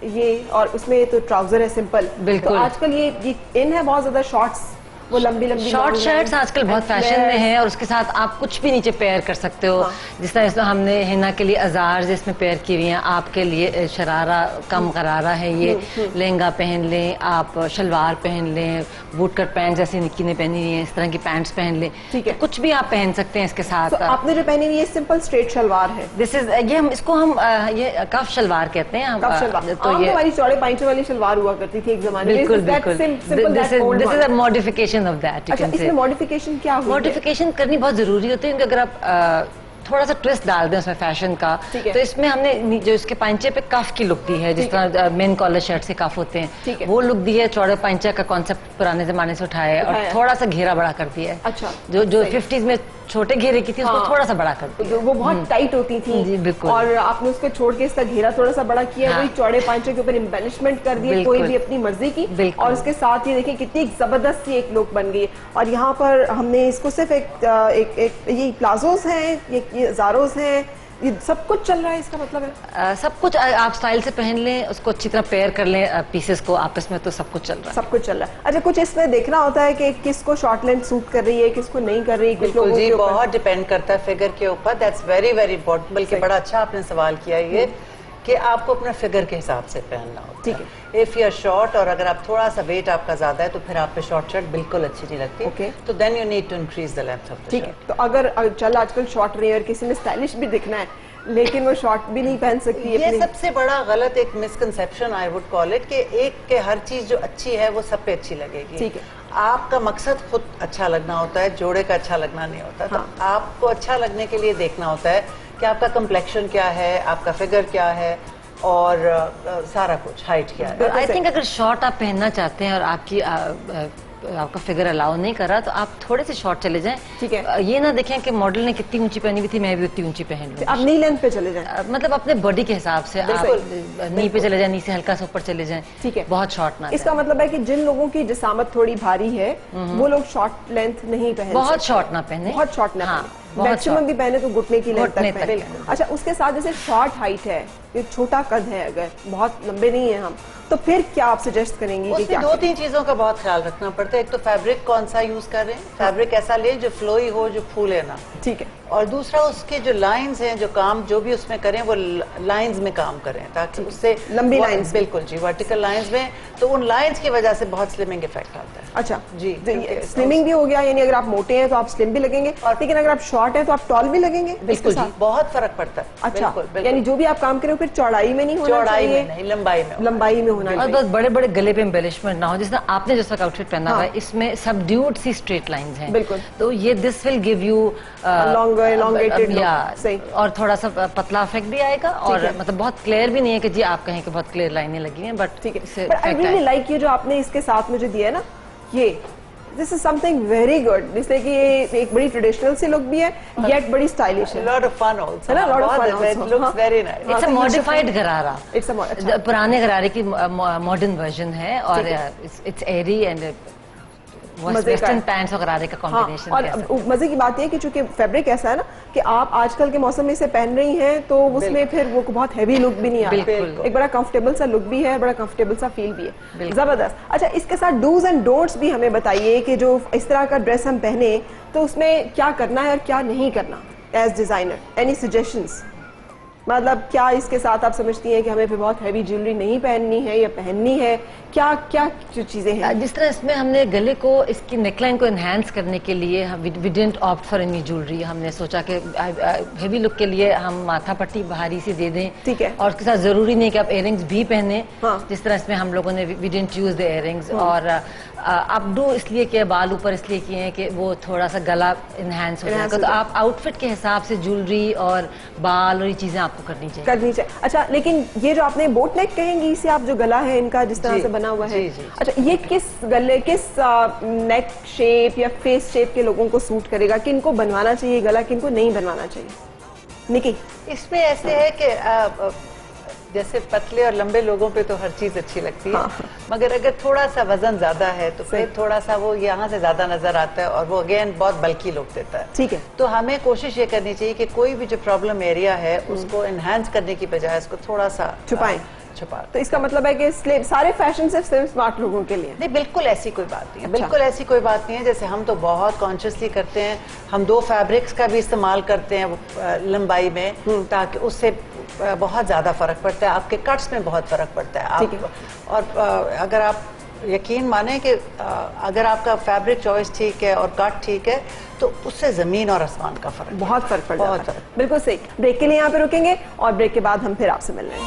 Speaker 2: ये, और उसमें तो ट्राउजर है सिंपल।
Speaker 11: बिल्कुल।
Speaker 2: तो आजकल ये इन है बहुत ज्यादा शॉर्ट्स, वो लंबी
Speaker 11: शॉर्ट शर्ट्स आजकल बहुत फैशन में है, और उसके साथ आप कुछ भी नीचे पेयर कर सकते हो। हाँ। जिस तरह इसमें हमने हिना के लिए अजार जिसमें पेयर की हुई हैं, आपके लिए शरारा कम करारा है ये, लहंगा पहन लें आप, शलवार पहन लें, बूट कट पैंट जैसे निक्की ने पहनी हुई है इस तरह की पैंट्स पहन लें, ठीक है, कुछ भी आप पहन सकते हैं इसके साथ।
Speaker 2: आपने जो पहनी हुई है सिंपल स्ट्रेट शलवार है,
Speaker 11: दिस इज ये हम इसको ये कफ शलवार कहते हैं।
Speaker 2: तो ये हमारी चौड़े पाइंचे वाली शलवार हुआ करती थी एक जमाने में।
Speaker 11: बिल्कुल बिल्कुल, this is a modification of that.
Speaker 2: इसमें मॉडिफिकेशन क्या हुई है?
Speaker 11: मॉडिफिकेशन करनी बहुत जरूरी होती है, क्योंकि अगर आप थोड़ा सा ट्विस्ट डाल दें उसमें फैशन का, तो इसमें हमने जो इसके पांचे पे कफ की लुक दी है, जिस तरह मेन कॉलर शर्ट से कफ होते हैं, वो लुक दी है। चौड़े पांचा का कॉन्सेप्ट पुराने जमाने से उठाया है और थोड़ा सा घेरा बड़ा कर दिया है। अच्छा, जो 50s में छोटे घेरे की थी उसको थोड़ा सा बड़ा कर दिया।
Speaker 2: वो बहुत टाइट होती थी। जी बिल्कुल। और आपने उसको छोड़ के इसका घेरा थोड़ा सा बड़ा किया, वही चौड़े पांचे के ऊपर एम्बेलिशमेंट कर दिए, कोई भी अपनी मर्जी की। और उसके साथ ये देखिए कितनी जबरदस्त सी एक लुक बन गई। और यहाँ पर हमने इसको सिर्फ एक ये प्लाजोस हैं, ये जारोस हैं, ये सब कुछ चल रहा है, इसका मतलब है
Speaker 11: सब कुछ आप स्टाइल से पहन लें, उसको अच्छी तरह पेयर कर लें पीसेस को आपस में, तो सब कुछ चल रहा है।
Speaker 2: सब कुछ चल रहा है। अच्छा, कुछ इसमें देखना होता है कि किसको शॉर्ट लेंथ सूट कर रही है, किसको नहीं कर रही है?
Speaker 13: बिल्कुल जी, बहुत डिपेंड करता है फिगर के ऊपर। That's very very important. बल्कि बड़ा अच्छा आपने सवाल किया ये कि आपको अपने फिगर के हिसाब से पहनना होता है। ठीक है। इफ यू आर शॉर्ट और अगर आप थोड़ा सा वेट आपका ज्यादा है तो फिर आप पे शॉर्ट शर्ट बिल्कुल अच्छी नहीं लगती। ओके। तो then you need to increase the length of the shirt. ठीक है। तो
Speaker 2: अगर चल आजकल शॉर्ट रही है और किसी ने स्टाइलिश भी दिखना है लेकिन वो शॉर्ट भी नहीं पहन सकती है,
Speaker 13: ये सबसे बड़ा गलत एक misconception I would call it, कि एक के हर चीज जो अच्छी है वो सब पे अच्छी लगेगी। ठीक है। आपका मकसद खुद अच्छा लगना होता है, जोड़े का अच्छा लगना नहीं होता। हाँ। तो आपको अच्छा लगने के लिए देखना होता है कि आपका कम्प्लेक्शन क्या है, आपका फिगर क्या है और सारा कुछ, हाइट क्या है।
Speaker 11: आई थिंक अगर शॉर्ट आप पहनना चाहते हैं और आपकी आपका फिगर अलाउ नहीं कर रहा तो आप थोड़े से शॉर्ट चले जाएं। ठीक है। ये ना देखें कि मॉडल ने कितनी ऊंची पहनी हुई थी मैं भी उतनी ऊंची पहन लूं।
Speaker 2: आप नी लेंथ पे चले जाएं,
Speaker 11: मतलब अपने बॉडी के हिसाब से आप नी पे चले जाएं, नी से हल्का सा ऊपर चले जाएं। ठीक है। बहुत शॉर्ट ना।
Speaker 2: इसका मतलब है कि जिन लोगों की जिसामत थोड़ी भारी है वो लोग शॉर्ट लेंथ नहीं पहने,
Speaker 11: बहुत शॉर्ट ना पहने,
Speaker 2: बहुत शॉर्ट ना पहने, मैक्सिमम भी पहने तो घुटने की लेंथ तक पहने। अच्छा, उसके साथ जैसे शॉर्ट हाइट है, ये छोटा कद है, अगर बहुत लंबे नहीं है हम, तो फिर क्या आप सजेस्ट करेंगी?
Speaker 13: उसमें दो तीन चीजों का बहुत ख्याल रखना पड़ता है। एक तो फैब्रिक कौन सा यूज कर रहे हैं, फैब्रिक ऐसा लें जो फ्लोई हो, जो फूले ना। ठीक है। और दूसरा उसके जो लाइंस हैं, जो काम जो भी उसमें करें वो लाइंस में काम करें, ताकि उससे
Speaker 2: लंबी लाइंस,
Speaker 13: बिल्कुल जी, वर्टिकल लाइंस में, तो उन लाइंस की वजह से बहुत स्लिमिंग इफेक्ट आता है।
Speaker 2: अच्छा जी, स्लिमिंग भी हो गया, यानी अगर आप मोटे हैं तो आप स्लिम भी लगेंगे, लेकिन अगर आप शॉर्ट हैं तो आप टॉल भी लगेंगे।
Speaker 13: बिल्कुल जी, बहुत फर्क पड़ता है।
Speaker 2: अच्छा, यानी जो भी आप काम करें फिर चौड़ाई में नहीं होना चाहिए,
Speaker 13: लंबाई में
Speaker 2: होना चाहिए।
Speaker 11: और बस बड़े बड़े गले पे एम्बेलिशमेंट ना हो, जिस तरह आपने जैसा आउटफिट पहना हुआ है इसमें सबड्यूड सी स्ट्रेट लाइंस हैं। बिल्कुल। तो ये this will give you
Speaker 2: longer elongated
Speaker 11: सही, और थोड़ा सा पतला इफेक्ट भी आएगा, और मतलब बहुत क्लियर भी नहीं है कि जी आप कहें कि बहुत क्लियर लाइनें लगी हैं, बट ठीक है।
Speaker 2: आई रियली लाइक ये जो आपने इसके साथ मुझे दिया है ना, ये this is something very good, जिससे कि ये एक बड़ी ट्रेडिशनल सी लुक भी है, येट बड़ी स्टाइलिश है।
Speaker 13: लॉट ऑफ फन आल्सो,
Speaker 2: है ना, lot of fun also,
Speaker 13: looks very nice.
Speaker 11: It's a modified gharara, पुराने गरारे की मॉडर्न वर्जन है, और it's airy and western pants और गरारे का कॉम्बिनेशन।
Speaker 2: और मजे की बात है कि चूंकि फैब्रिक ऐसा है ना कि आप आजकल के मौसम में इसे पहन रही हैं तो उसमें फिर वो बहुत हैवी लुक भी नहीं आ रहा, एक बड़ा कंफर्टेबल सा लुक भी है, बड़ा कंफर्टेबल सा फील भी है, जबरदस्त। अच्छा, इसके साथ डूज एंड डोंट्स भी हमें बताइए कि जो इस तरह का ड्रेस हम पहने तो उसमें क्या करना है और क्या नहीं करना एज डिजाइनर। Any suggestions? मतलब क्या इसके साथ आप समझती हैं कि हमें फिर बहुत हैवी ज्वेलरी नहीं पहननी है या पहननी है, क्या क्या जो चीजें हैं?
Speaker 11: जिस तरह इसमें हमने गले को, इसकी नेकलाइन को एनहांस करने के लिए we didn't opt for any jewellery. हमने सोचा कि हेवी लुक के लिए हम माथा पट्टी भारी सी दे दें, ठीक है, और उसके साथ जरूरी नहीं कि आप इयररिंग्स भी पहने। हाँ। जिस तरह इसमें हम लोगों ने we didn't use the earrings, और अपडू इसलिए किया, बाल ऊपर इसलिए किए हैं कि वो थोड़ा सा गला इनहेंस हो जाएगा। तो आप आउटफिट के हिसाब से ज्वेलरी और बाल और ये चीजें आपको करनी चाहिए।
Speaker 2: अच्छा, लेकिन ये जो आपने बोट नेक कहेंगी, इसे आप जो गला है इनका जिस तरह से बना हुआ है, अच्छा ये किस गले, किस नेक शेप या फेस शेप के लोगों को सूट करेगा? किनको बनवाना चाहिए गला, किनको नहीं बनवाना चाहिए? निकी,
Speaker 13: इसमें ऐसे है कि जैसे पतले और लंबे लोगों पे तो हर चीज अच्छी लगती है, हाँ। मगर अगर थोड़ा सा वजन ज्यादा है तो फिर थोड़ा सा वो यहाँ से ज्यादा नजर आता है और वो अगेन बहुत बल्कि लुक देता है।
Speaker 2: ठीक है, तो
Speaker 13: हमें कोशिश ये करनी चाहिए कि कोई भी जो प्रॉब्लम एरिया है उसको एनहांस करने की बजाय उसको थोड़ा सा
Speaker 2: छुपाएं। तो इसका मतलब है कि सारे फैशन सिर्फ स्मार्ट लोगों के लिए?
Speaker 13: नहीं, बिल्कुल ऐसी कोई बात नहीं है। बिल्कुल ऐसी कोई बात नहीं है। जैसे हम तो बहुत कॉन्शियसली करते हैं, हम 2 फैब्रिक्स का भी इस्तेमाल करते हैं लंबाई में, ताकि उससे बहुत ज्यादा फर्क पड़ता है, आपके कट्स में बहुत फर्क पड़ता है। और अगर आप यकीन माने कि अगर आपका फैब्रिक चॉइस ठीक है और कट ठीक है तो उससे जमीन और आसमान का फर्क,
Speaker 2: बहुत फर्क पड़ जाता है। बिल्कुल सही। ब्रेक के लिए यहाँ पे रुकेंगे और ब्रेक के बाद हम फिर आपसे मिल रहे हैं।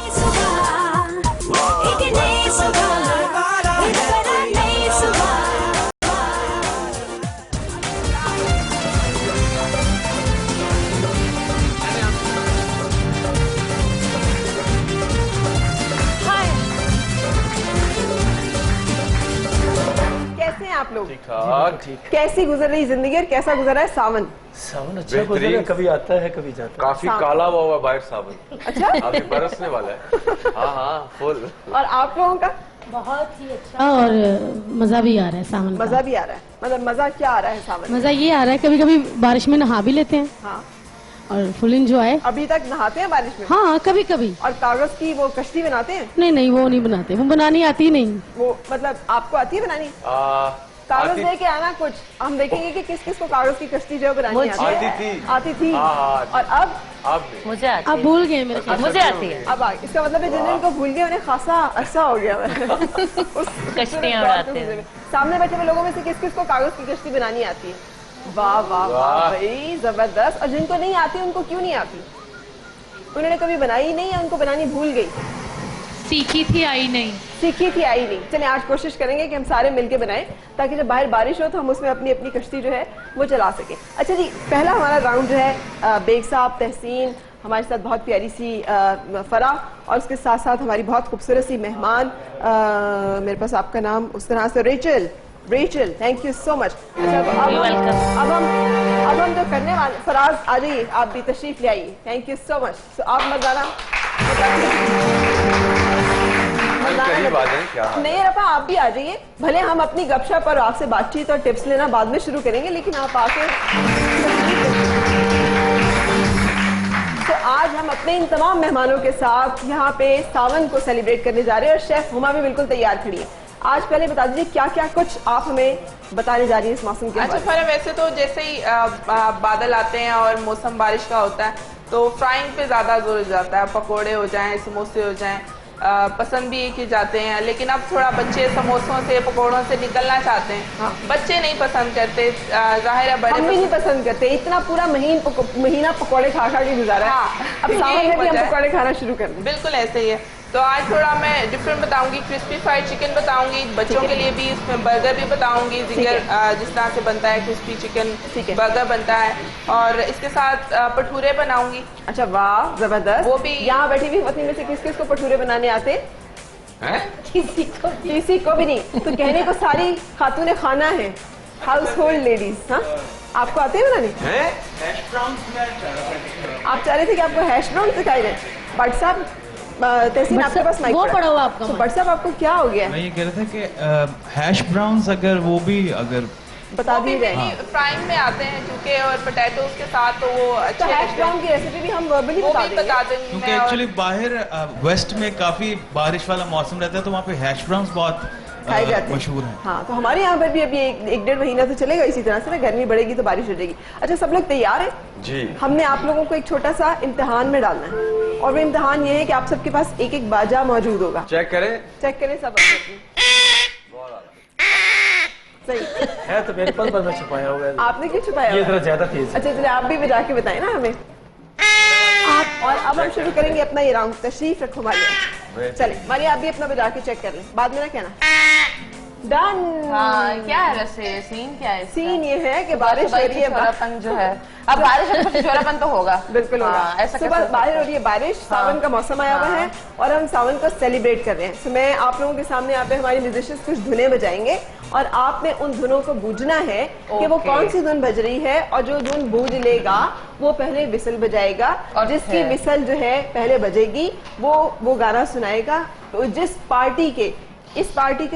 Speaker 2: कैसे हैं आप लोग?
Speaker 14: ठीक।
Speaker 2: कैसी गुजर रही जिंदगी और कैसा गुजर रहा है सावन?
Speaker 14: सावन अच्छा गुजर रहा है, कभी आता है कभी जाता है। काफी काला हुआ बाहर सावन।
Speaker 2: अच्छा,
Speaker 14: अभी बरसने वाला है। हाँ फुल।
Speaker 2: और आप लोगों का?
Speaker 15: बहुत ही अच्छा और मजा भी आ रहा है सावन।
Speaker 2: मजा भी आ रहा है? मतलब मजा क्या आ रहा है सावन?
Speaker 15: मजा ये आ रहा है कभी कभी बारिश में नहा भी लेते हैं, हाँ, और फुल एंजॉय।
Speaker 2: अभी तक नहाते हैं बारिश में?
Speaker 15: हाँ, कभी कभी।
Speaker 2: और कागज की वो कश्ती बनाते हैं?
Speaker 15: नहीं, वो नहीं बनाते, वो बनानी आती नहीं।
Speaker 2: वो मतलब आपको आती है बनानी? कागज लेके आना कुछ, हम देखेंगे कि किस किस को कागज की कश्ती जो बनानी आती थी। और अब
Speaker 11: मुझे आती है।
Speaker 15: अब भूल गए मेरे ख्याल।
Speaker 11: मुझे आती है।
Speaker 2: अब इसका मतलब है जिनको भूल गए उन्हें खासा अरसा हो गया।
Speaker 11: कश्तियां उड़ाते हैं।
Speaker 2: सामने बैठे हुए लोगों में से किस किस को कागज की कश्ती बनानी आती है? वाह वाह वाह भाई, जबरदस्त। और जिनको नहीं आती उनको क्यों नहीं आती? उन्होंने कभी बनाई नहीं या उनको बनानी भूल गई?
Speaker 5: सीखी थी आई नहीं।
Speaker 2: सीखी थी आई नहीं। चलिए आज कोशिश करेंगे कि हम सारे मिलके बनाएं ताकि जब बाहर बारिश हो तो हम उसमें अपनी अपनी कश्ती जो है वो चला सकें। अच्छा जी, पहला हमारा राउंड जो है बेग साहब, तहसीन, हमारे साथ बहुत प्यारी सी फरा, और उसके साथ साथ हमारी बहुत खूबसूरत सी मेहमान, मेरे पास आपका नाम उस तरह से Rachel, thank you so much. अब हम जो करने वाले, फराज आ जाइए, आप भी तशरीफ ले आइए। Thank you so much. तो आप मत जाना, नहीं रफा आप भी आ जाइए। भले हम अपनी गपशप और आपसे बातचीत और टिप्स लेना बाद में शुरू करेंगे, लेकिन आप आके। तो आज हम अपने इन तमाम मेहमानों के साथ यहाँ पे सावन को सेलिब्रेट करने जा रहे हैं और शेफ हुमा भी बिल्कुल तैयार खड़ी है। आज पहले बता दीजिए क्या क्या कुछ आप हमें बताने जा रही हैं इस मौसम के
Speaker 16: बारे में। अच्छा, वैसे तो जैसे ही बादल आते हैं और मौसम बारिश का होता है तो फ्राइंग पे ज्यादा जोर जाता है, पकोड़े हो जाएं, समोसे हो जाएं, पसंद भी किए जाते हैं। लेकिन अब थोड़ा बच्चे समोसों से, पकोड़ों से निकलना चाहते हैं। हाँ। बच्चे नहीं पसंद करते, जाहिर है बड़े
Speaker 2: भी नहीं पसंद करते। इतना पूरा महीना पकोड़े खा के गुजारा है। हाँ। अब सावन में भी हम पकोड़े खाना शुरू कर दें।
Speaker 16: बिल्कुल ऐसे ही है। तो आज थोड़ा मैं डिफरेंट बताऊंगी, क्रिस्पी फ्राइड चिकन बताऊंगी, बच्चों के लिए भी इसमें बर्गर भी बताऊंगी, जिस तरह से बनता है क्रिस्पी चिकन बर्गर बनता है, और इसके साथ भटूरे बनाऊंगी।
Speaker 2: अच्छा वाह, जबरदस्त। वो भी यहाँ बैठी हुई पत्नी में से किस किस को भटूरे बनाने आते हैं? किसी को भी नहीं। तो कहने को सारी खातूने खाना है, हाउस होल्ड लेडीज। हाँ, आपको आते हैं बनाने? आप चाह रहे थे कि आपको हैश ब्राउन सिखाई रहे? बट साहब, तहसीन आपके पास माइक
Speaker 15: पड़ा हुआ आपका।
Speaker 2: तो बट साहब आपको क्या हो गया?
Speaker 17: मैं ये कह रहा था कि हैश ब्राउन्स अगर वो भी अगर
Speaker 2: बता दिए जाए।
Speaker 16: फ्राइंग में आते हैं क्योंकि, और पोटैटोज के साथ तो वो अच्छे।
Speaker 2: हैश ब्राउन की रेसिपी भी हम वर्बली बता देंगे
Speaker 17: क्योंकि एक्चुअली बाहर वेस्ट में काफी बारिश वाला मौसम रहता है तो वहाँ पे हैश ब्राउन्स बहुत
Speaker 2: खाए जाते हैं,
Speaker 17: मशहूर हैं।
Speaker 2: हाँ, तो हमारे यहाँ पर भी अभी एक डेढ़ महीना तो चलेगा इसी तरह से ना, गर्मी बढ़ेगी तो बारिश हो जाएगी। अच्छा, सब लोग तैयार हैं?
Speaker 14: जी। हमने
Speaker 2: आप लोगों को एक छोटा सा इम्तिहान में डालना है, और वो इम्तिहान ये है कि आप सबके पास एक एक बाजा मौजूद होगा।
Speaker 14: चेक करें
Speaker 2: सब। सही
Speaker 14: है तो मेरे पास मैं छुपाया हुआ है।
Speaker 2: आपने क्यों छुपाया?
Speaker 14: ये जरा ज्यादा तेज।
Speaker 2: अच्छा, चलिए आप भी बजा के बताएं ना हमें। और अब हम शुरू करेंगे अपना ये राउंड। तशरीफ रखो मारिया। चले मारिया, आप भी अपना बजा के चेक कर लें, बाद में ना कहना। डन।
Speaker 12: हाँ, क्या है वैसे सीन क्या है?
Speaker 2: सीन ये है कि बारिश हो रही है,
Speaker 12: छिछोरापन जो है, अब बारिश है तो छिछोरापन तो होगा,
Speaker 2: बिल्कुल होगा।
Speaker 12: हाँ, ऐसा
Speaker 2: सुबह बारिश हो रही है, बारिश, सावन का मौसम आया हुआ है और हम सावन को सेलिब्रेट कर रहे हैं। तो मैं आप लोगों के सामने यहाँ पे हमारे म्यूजिशियंस कुछ धुनें बजाएंगे और आपने उन धुनों को बूझना है कि वो कौन सी धुन बज रही है, और जो धुन बूझ लेगा वो पहले विसल बजाएगा, और जिसकी विसल जो है पहले बजेगी वो गाना सुनाएगा। तो जिस पार्टी के इस पार्टी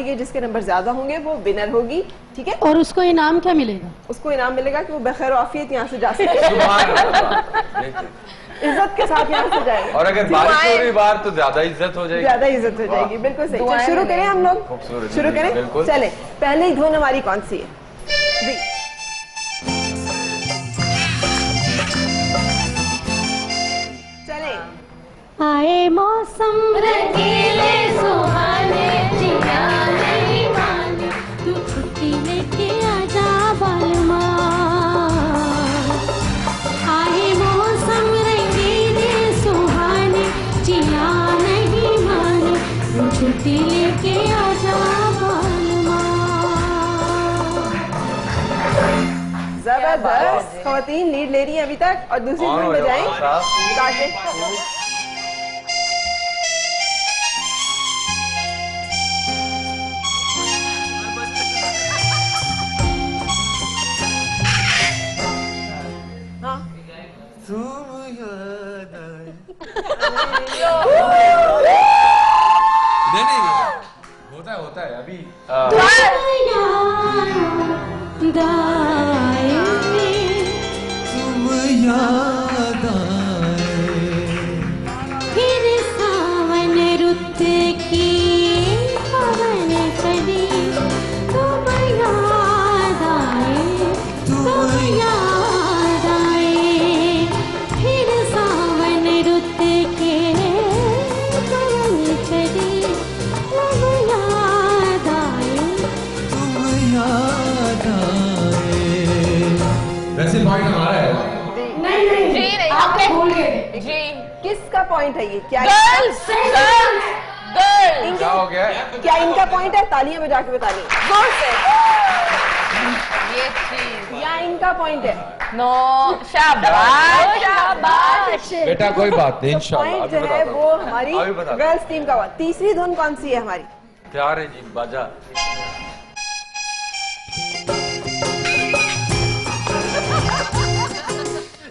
Speaker 2: के जिसके नंबर ज्यादा होंगे वो विनर होगी, ठीक है।
Speaker 15: और उसको इनाम क्या मिलेगा?
Speaker 2: उसको इनाम मिलेगा कि वो बखैर आफियत यहाँ से जा सके, इज्जत के साथ यहाँ से जाएगा।
Speaker 14: और अगर बारिश हो रही बार तो ज्यादा इज्जत हो जाएगी,
Speaker 2: ज्यादा इज्जत हो जाएगी, बिल्कुल सही। तो शुरू करें हम लोग, शुरू करें, चले। पहले ही धुन हमारी कौन सी है जी? चले।
Speaker 1: आए मौसम रंगीले सुहाने, जिया नहीं माने, तू छुट्टी लेके आजा बालमा। आए मौसम रंगीले सुहाने, जिया नहीं माने, तू छुट्टी लेके आजा बालमा।
Speaker 2: जबरदस्त, खवातीन लीड ले रही है अभी तक, और दूसरी धुन बजाएं ताकि
Speaker 14: नहीं होता है अभी
Speaker 1: तुम याद फिर सावन रुत की पवन चली, तुम याद आए, तुम याद आए, फिर सावन रुत के पवन चली, तुम याद आए,
Speaker 14: तुम याद आए। वैसे पॉइंट हमारा है।
Speaker 2: नहीं,
Speaker 12: आपने
Speaker 2: भूल गए
Speaker 12: जी।
Speaker 2: किसका पॉइंट है ये? क्या
Speaker 12: गर्ल्स
Speaker 14: क्या हो गया?
Speaker 2: क्या इनका पॉइंट है? तालियां बजा के बतानी जोर से,
Speaker 12: ये चीज
Speaker 2: या इनका पॉइंट है?
Speaker 12: नो, शाबाश शाबाश।
Speaker 14: बेटा कोई बात नहीं, इंशाल्लाह
Speaker 2: पॉइंट जो है वो हमारी गर्ल्स टीम का हुआ। तीसरी धुन कौन सी है हमारी?
Speaker 14: प्यार है जी, बाजा।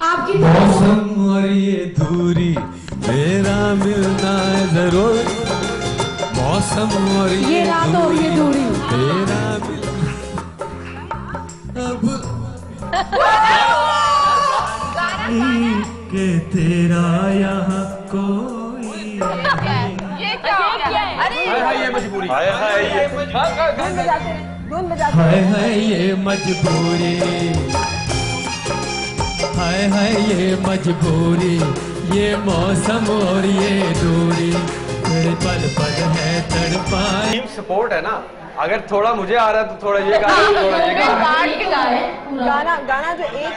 Speaker 1: आपकी
Speaker 18: मौसम और ये दूरी मेरा मिलना है जरूर, मौसम और
Speaker 15: ये रात और ये दूरी
Speaker 18: मेरा मिलना अब के तेरा यहाँ कोई
Speaker 12: ये क्या हो गया? अरे
Speaker 14: ये मजबूरी, हाय हाय ये
Speaker 2: धुन बजाते हैं, धुन बजाते
Speaker 18: हाय
Speaker 2: हैं।
Speaker 18: हाय ये मजबूरी, हाय हाय ये मजबूरी, ये मौसम और ये दूरी, मेरे पल पल है तड़पाए।
Speaker 14: टीम सपोर्ट है ना, अगर थोड़ा मुझे आ रहा है तो थोड़ा ये गा रहा है, थोड़ा ये गा रहा है।
Speaker 2: गाना जो एक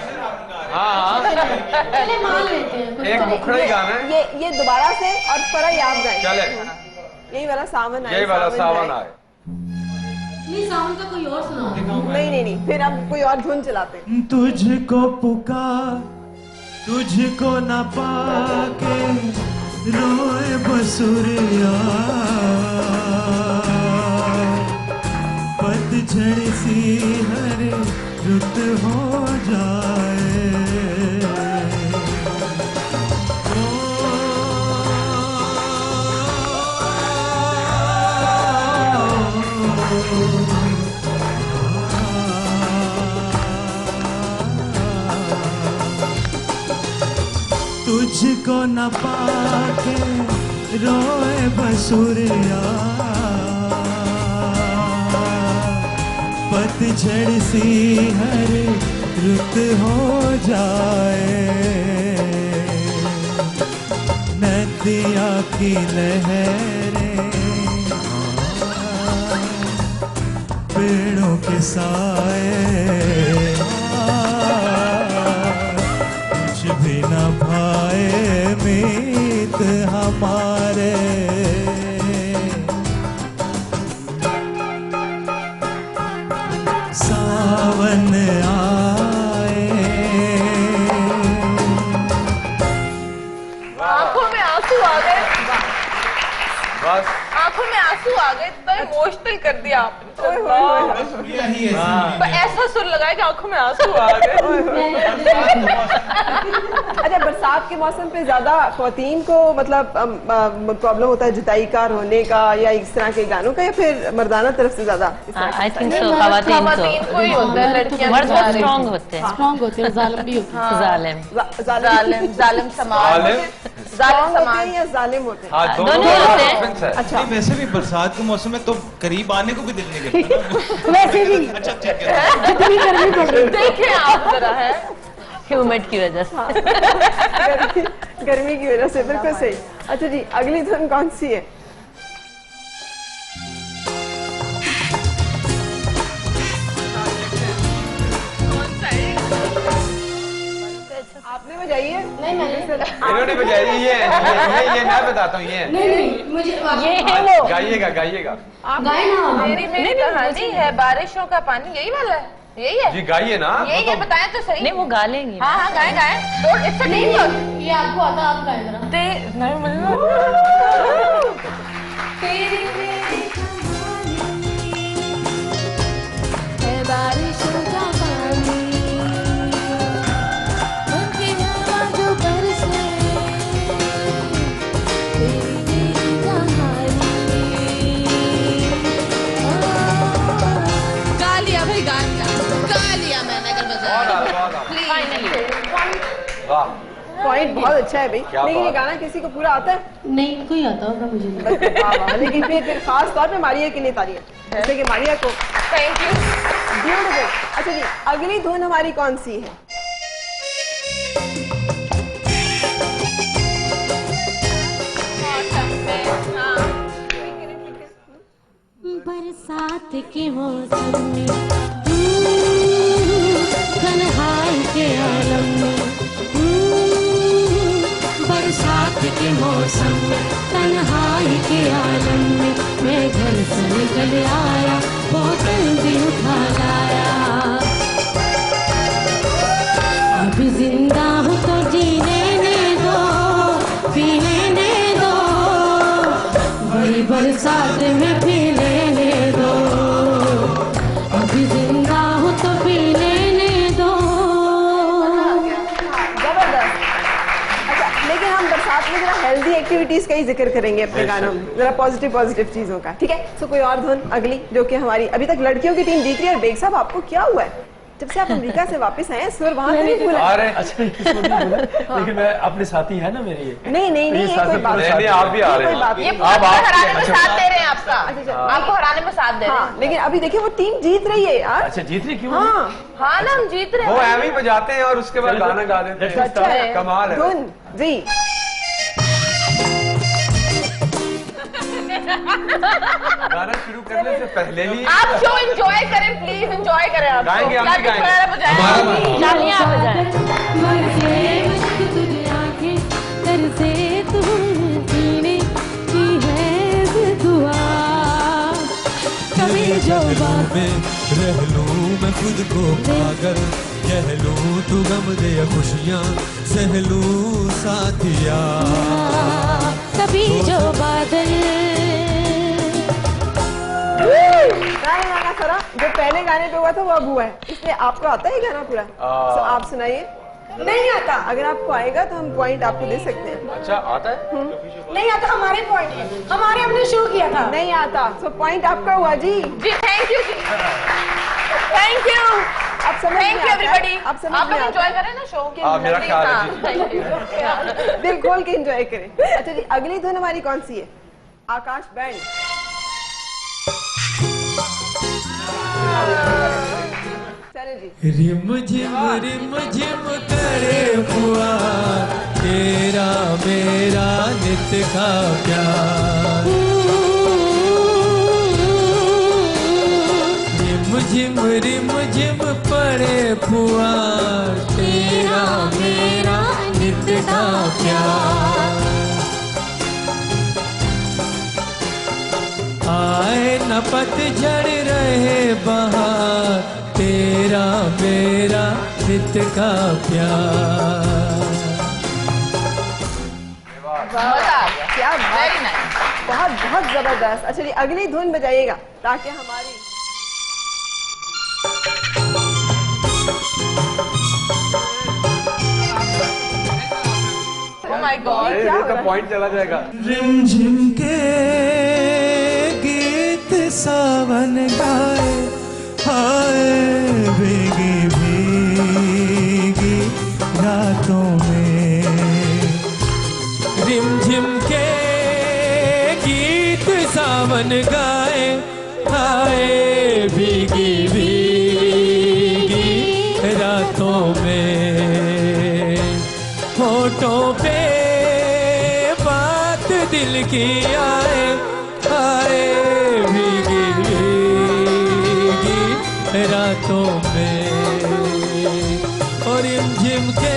Speaker 14: हाँ
Speaker 15: चले मान लेते हैं।
Speaker 14: एक मुखड़ा ही गाना है।
Speaker 2: ये दोबारा से और फरा याद गाएं।
Speaker 14: चले
Speaker 2: यही वाला सावन आए,
Speaker 14: यही वाला सावन आए।
Speaker 15: ये साउंड का कोई और सुनाओ।
Speaker 2: नहीं, फिर हम कोई और धुन चलाते हैं।
Speaker 18: तुझको पुकार, तुझको न पाके रोए बसुरिया, पतझड़ सी हर रुत हो जाए। तुझको न पाके रोए बसुरिया, पतझड़ सी हर रुत हो जाए। नदिया की लहरें पेड़ों के साए, कुछ भी न भाए मीत हमारे।
Speaker 16: आंखों में आंसू आ गए, इतना इमोशनल कर दिया आपने। ऐसा सुर लगाया कि आंखों में आंसू आ गए।
Speaker 2: अच्छा, बरसात के मौसम पे ज्यादा ख्वातीन को मतलब प्रॉब्लम होता है जुताई कार होने का या इस तरह के गानों का, या फिर मर्दाना तरफ से ज्यादा?
Speaker 11: आई थिंक सो, खवातीन
Speaker 16: को ही होता है, लड़कियां
Speaker 11: मर्द बहुत स्ट्रांग होते हैं,
Speaker 15: स्ट्रांग होते हैं, जालिम भी होते हैं।
Speaker 11: जालिम
Speaker 16: जालिम समाज,
Speaker 2: जालिम होते हैं या जालिम होते हैं?
Speaker 17: दोनों होते हैं।
Speaker 2: अच्छा,
Speaker 17: वैसे भी बरसात के मौसम में तो करीब आने को भी दिल नहीं करता।
Speaker 15: वैसे भी
Speaker 17: अच्छा ठीक है,
Speaker 15: कितनी गर्मी पड़ रही है।
Speaker 16: देखिए आप जरा है
Speaker 11: ह्यूमिड की वजह से,
Speaker 2: गर्मी की वजह से, बिल्कुल सही। अच्छा जी, अगली धुन कौन सी है? आपने बजाई है?
Speaker 15: नहीं, मैंने
Speaker 14: इन्होंने बजाई। ये मैं बताता हूँ, ये
Speaker 15: नहीं, मुझे
Speaker 11: ये है वो।
Speaker 14: गाइएगा गाइएगा।
Speaker 15: गाए ना।
Speaker 16: मेरी कहानी है बारिशों का पानी, यही वाला है, यही है
Speaker 14: जी गाइए ना।
Speaker 16: यही है, बताएं तो सही।
Speaker 11: नहीं, वो गा लेंगी।
Speaker 16: हाँ हाँ गाएं गाएं, तो इट्स अ टीम वर्क।
Speaker 15: ये आपको आता, आप गाए जरा।
Speaker 16: नहीं मतलब
Speaker 1: तेरी मेरी कहानी है बारिशों का पानी, उनकी हवा जो बरसे, तेरी मेरी कहानी।
Speaker 16: गा लिया भाई, गा लिया मैंने अगर बजाया।
Speaker 14: वाह,
Speaker 2: पॉइंट बहुत अच्छा है भाई।
Speaker 14: क्या
Speaker 2: लेकिन ये
Speaker 14: बात।
Speaker 2: गाना किसी को पूरा आता है?
Speaker 15: नहीं, कोई आता होगा मुझे नहीं।
Speaker 2: वाह वाह, लेकिन फिर खास तौर पे मारिया के लिए तारीफ, जैसे कि मारिया को
Speaker 16: थैंक यू।
Speaker 2: ब्यूटीफुल। अच्छा जी, अगली धुन हमारी कौन सी है?
Speaker 1: बरसात के मौसम में, तन्हाई के आलम में, बरसात के मौसम में, तन्हाई के आलम में, मैं घर से निकल आया, बोतल भी उठा लाया। अब जिंदा हूँ तो जीने दो, पीने दो, बड़ी बरसात में पी लेने दो। अभी जिंदा हूँ तो पी लेने दो।
Speaker 2: जबरदस्त। अच्छा, लेकिन हम बरसात में जरा हेल्दी एक्टिविटीज का ही जिक्र करेंगे अपने गानों में, जरा पॉजिटिव चीजों का, ठीक है? तो कोई और धुन अगली, जो कि हमारी अभी तक लड़कियों की टीम जीत रही है। और बेग साहब, आपको क्या हुआ है? जब से आप अमेरिका से वापस आए, सुर वहां नहीं भूला?
Speaker 14: अरे
Speaker 19: अच्छा, लेकिन मैं अपने साथी है ना मेरे ये।
Speaker 2: नहीं, ये कोई बात
Speaker 14: नहीं, आप भी आ रहे हैं।
Speaker 16: ये आपको हराने में साथ दे रहे हैं आपका, आपको हराने में साथ दे रहे हैं।
Speaker 2: लेकिन अभी देखिए वो टीम जीत रही है यार।
Speaker 19: अच्छा, जीत रही क्यों?
Speaker 16: हाँ ना, हम जीत रहे हैं।
Speaker 14: वो एम ही बजाते हैं और उसके बाद गाना गा देते हैं।
Speaker 2: अच्छा है,
Speaker 14: कमाल है।
Speaker 2: धुन जी।
Speaker 14: गाना शुरू करने से पहले ही
Speaker 16: आप शो एंजॉय करें, प्लीज एंजॉय करें। आप
Speaker 14: गाएंगे, हम भी गाएंगे।
Speaker 16: तालियां बजाएं।
Speaker 1: तुझे आंखें तरसे तुम जीने की है दुआ, कभी जो बात
Speaker 18: में रह लूं मैं खुद को पागल, कह लूं तू गम दे खुशियां सह लूं साथिया,
Speaker 1: कभी जो बादल।
Speaker 2: ना सरा, जो पहले गाने पे हुआ था वो अब हुआ है, इसलिए आपको आता है गाना पूरा? तो आप सुनाइए। नहीं आता। अगर आपको आएगा तो हम पॉइंट आपको दे सकते हैं।
Speaker 14: अच्छा, आता है?
Speaker 15: नहीं आता, हमारे पॉइंट है, हमारे हमने शुरू किया था।
Speaker 2: नहीं आता, तो पॉइंट आपका हुआ जी।
Speaker 16: जी थैंक यू जी, थैंक यू।
Speaker 2: आप समझ
Speaker 16: थैंक यू एवरीबॉडी।
Speaker 2: आप समझ
Speaker 16: आप लोग एंजॉय करें ना शो के।
Speaker 14: मेरा ख्याल है।
Speaker 16: Thank you.
Speaker 2: दिल खोल के एंजॉय करें। अच्छा जी, अगली धुन हमारी कौन सी है? आकाश बैंड।
Speaker 18: रिम झिम करे हुआ तेरा मेरा नित्य का प्यार, रिम झिम पड़े फुआर तेरा मेरा नित्य का प्यार, आए न पतझड़ रहे बहार तेरा मेरा नित्य का प्यार।
Speaker 16: मजा आ गया,
Speaker 2: क्या
Speaker 16: वेरी नाइस।
Speaker 2: बहुत बहुत जबरदस्त। अच्छा जी, अगली धुन बजाइएगा ताकि हमारी
Speaker 16: Oh my God,
Speaker 2: ये क्या हो रहा है?
Speaker 14: पॉइंट चला जाएगा।
Speaker 18: रिमझिम के गीत सावन गाए, हाय भीगी भीगी रातों में। रिमझिम के गीत सावन गाए, हाय भीगी भीगी रातों में। होठों पे बात दिल की आए, आए भीगी भीगी रातों में। और रिमझिम के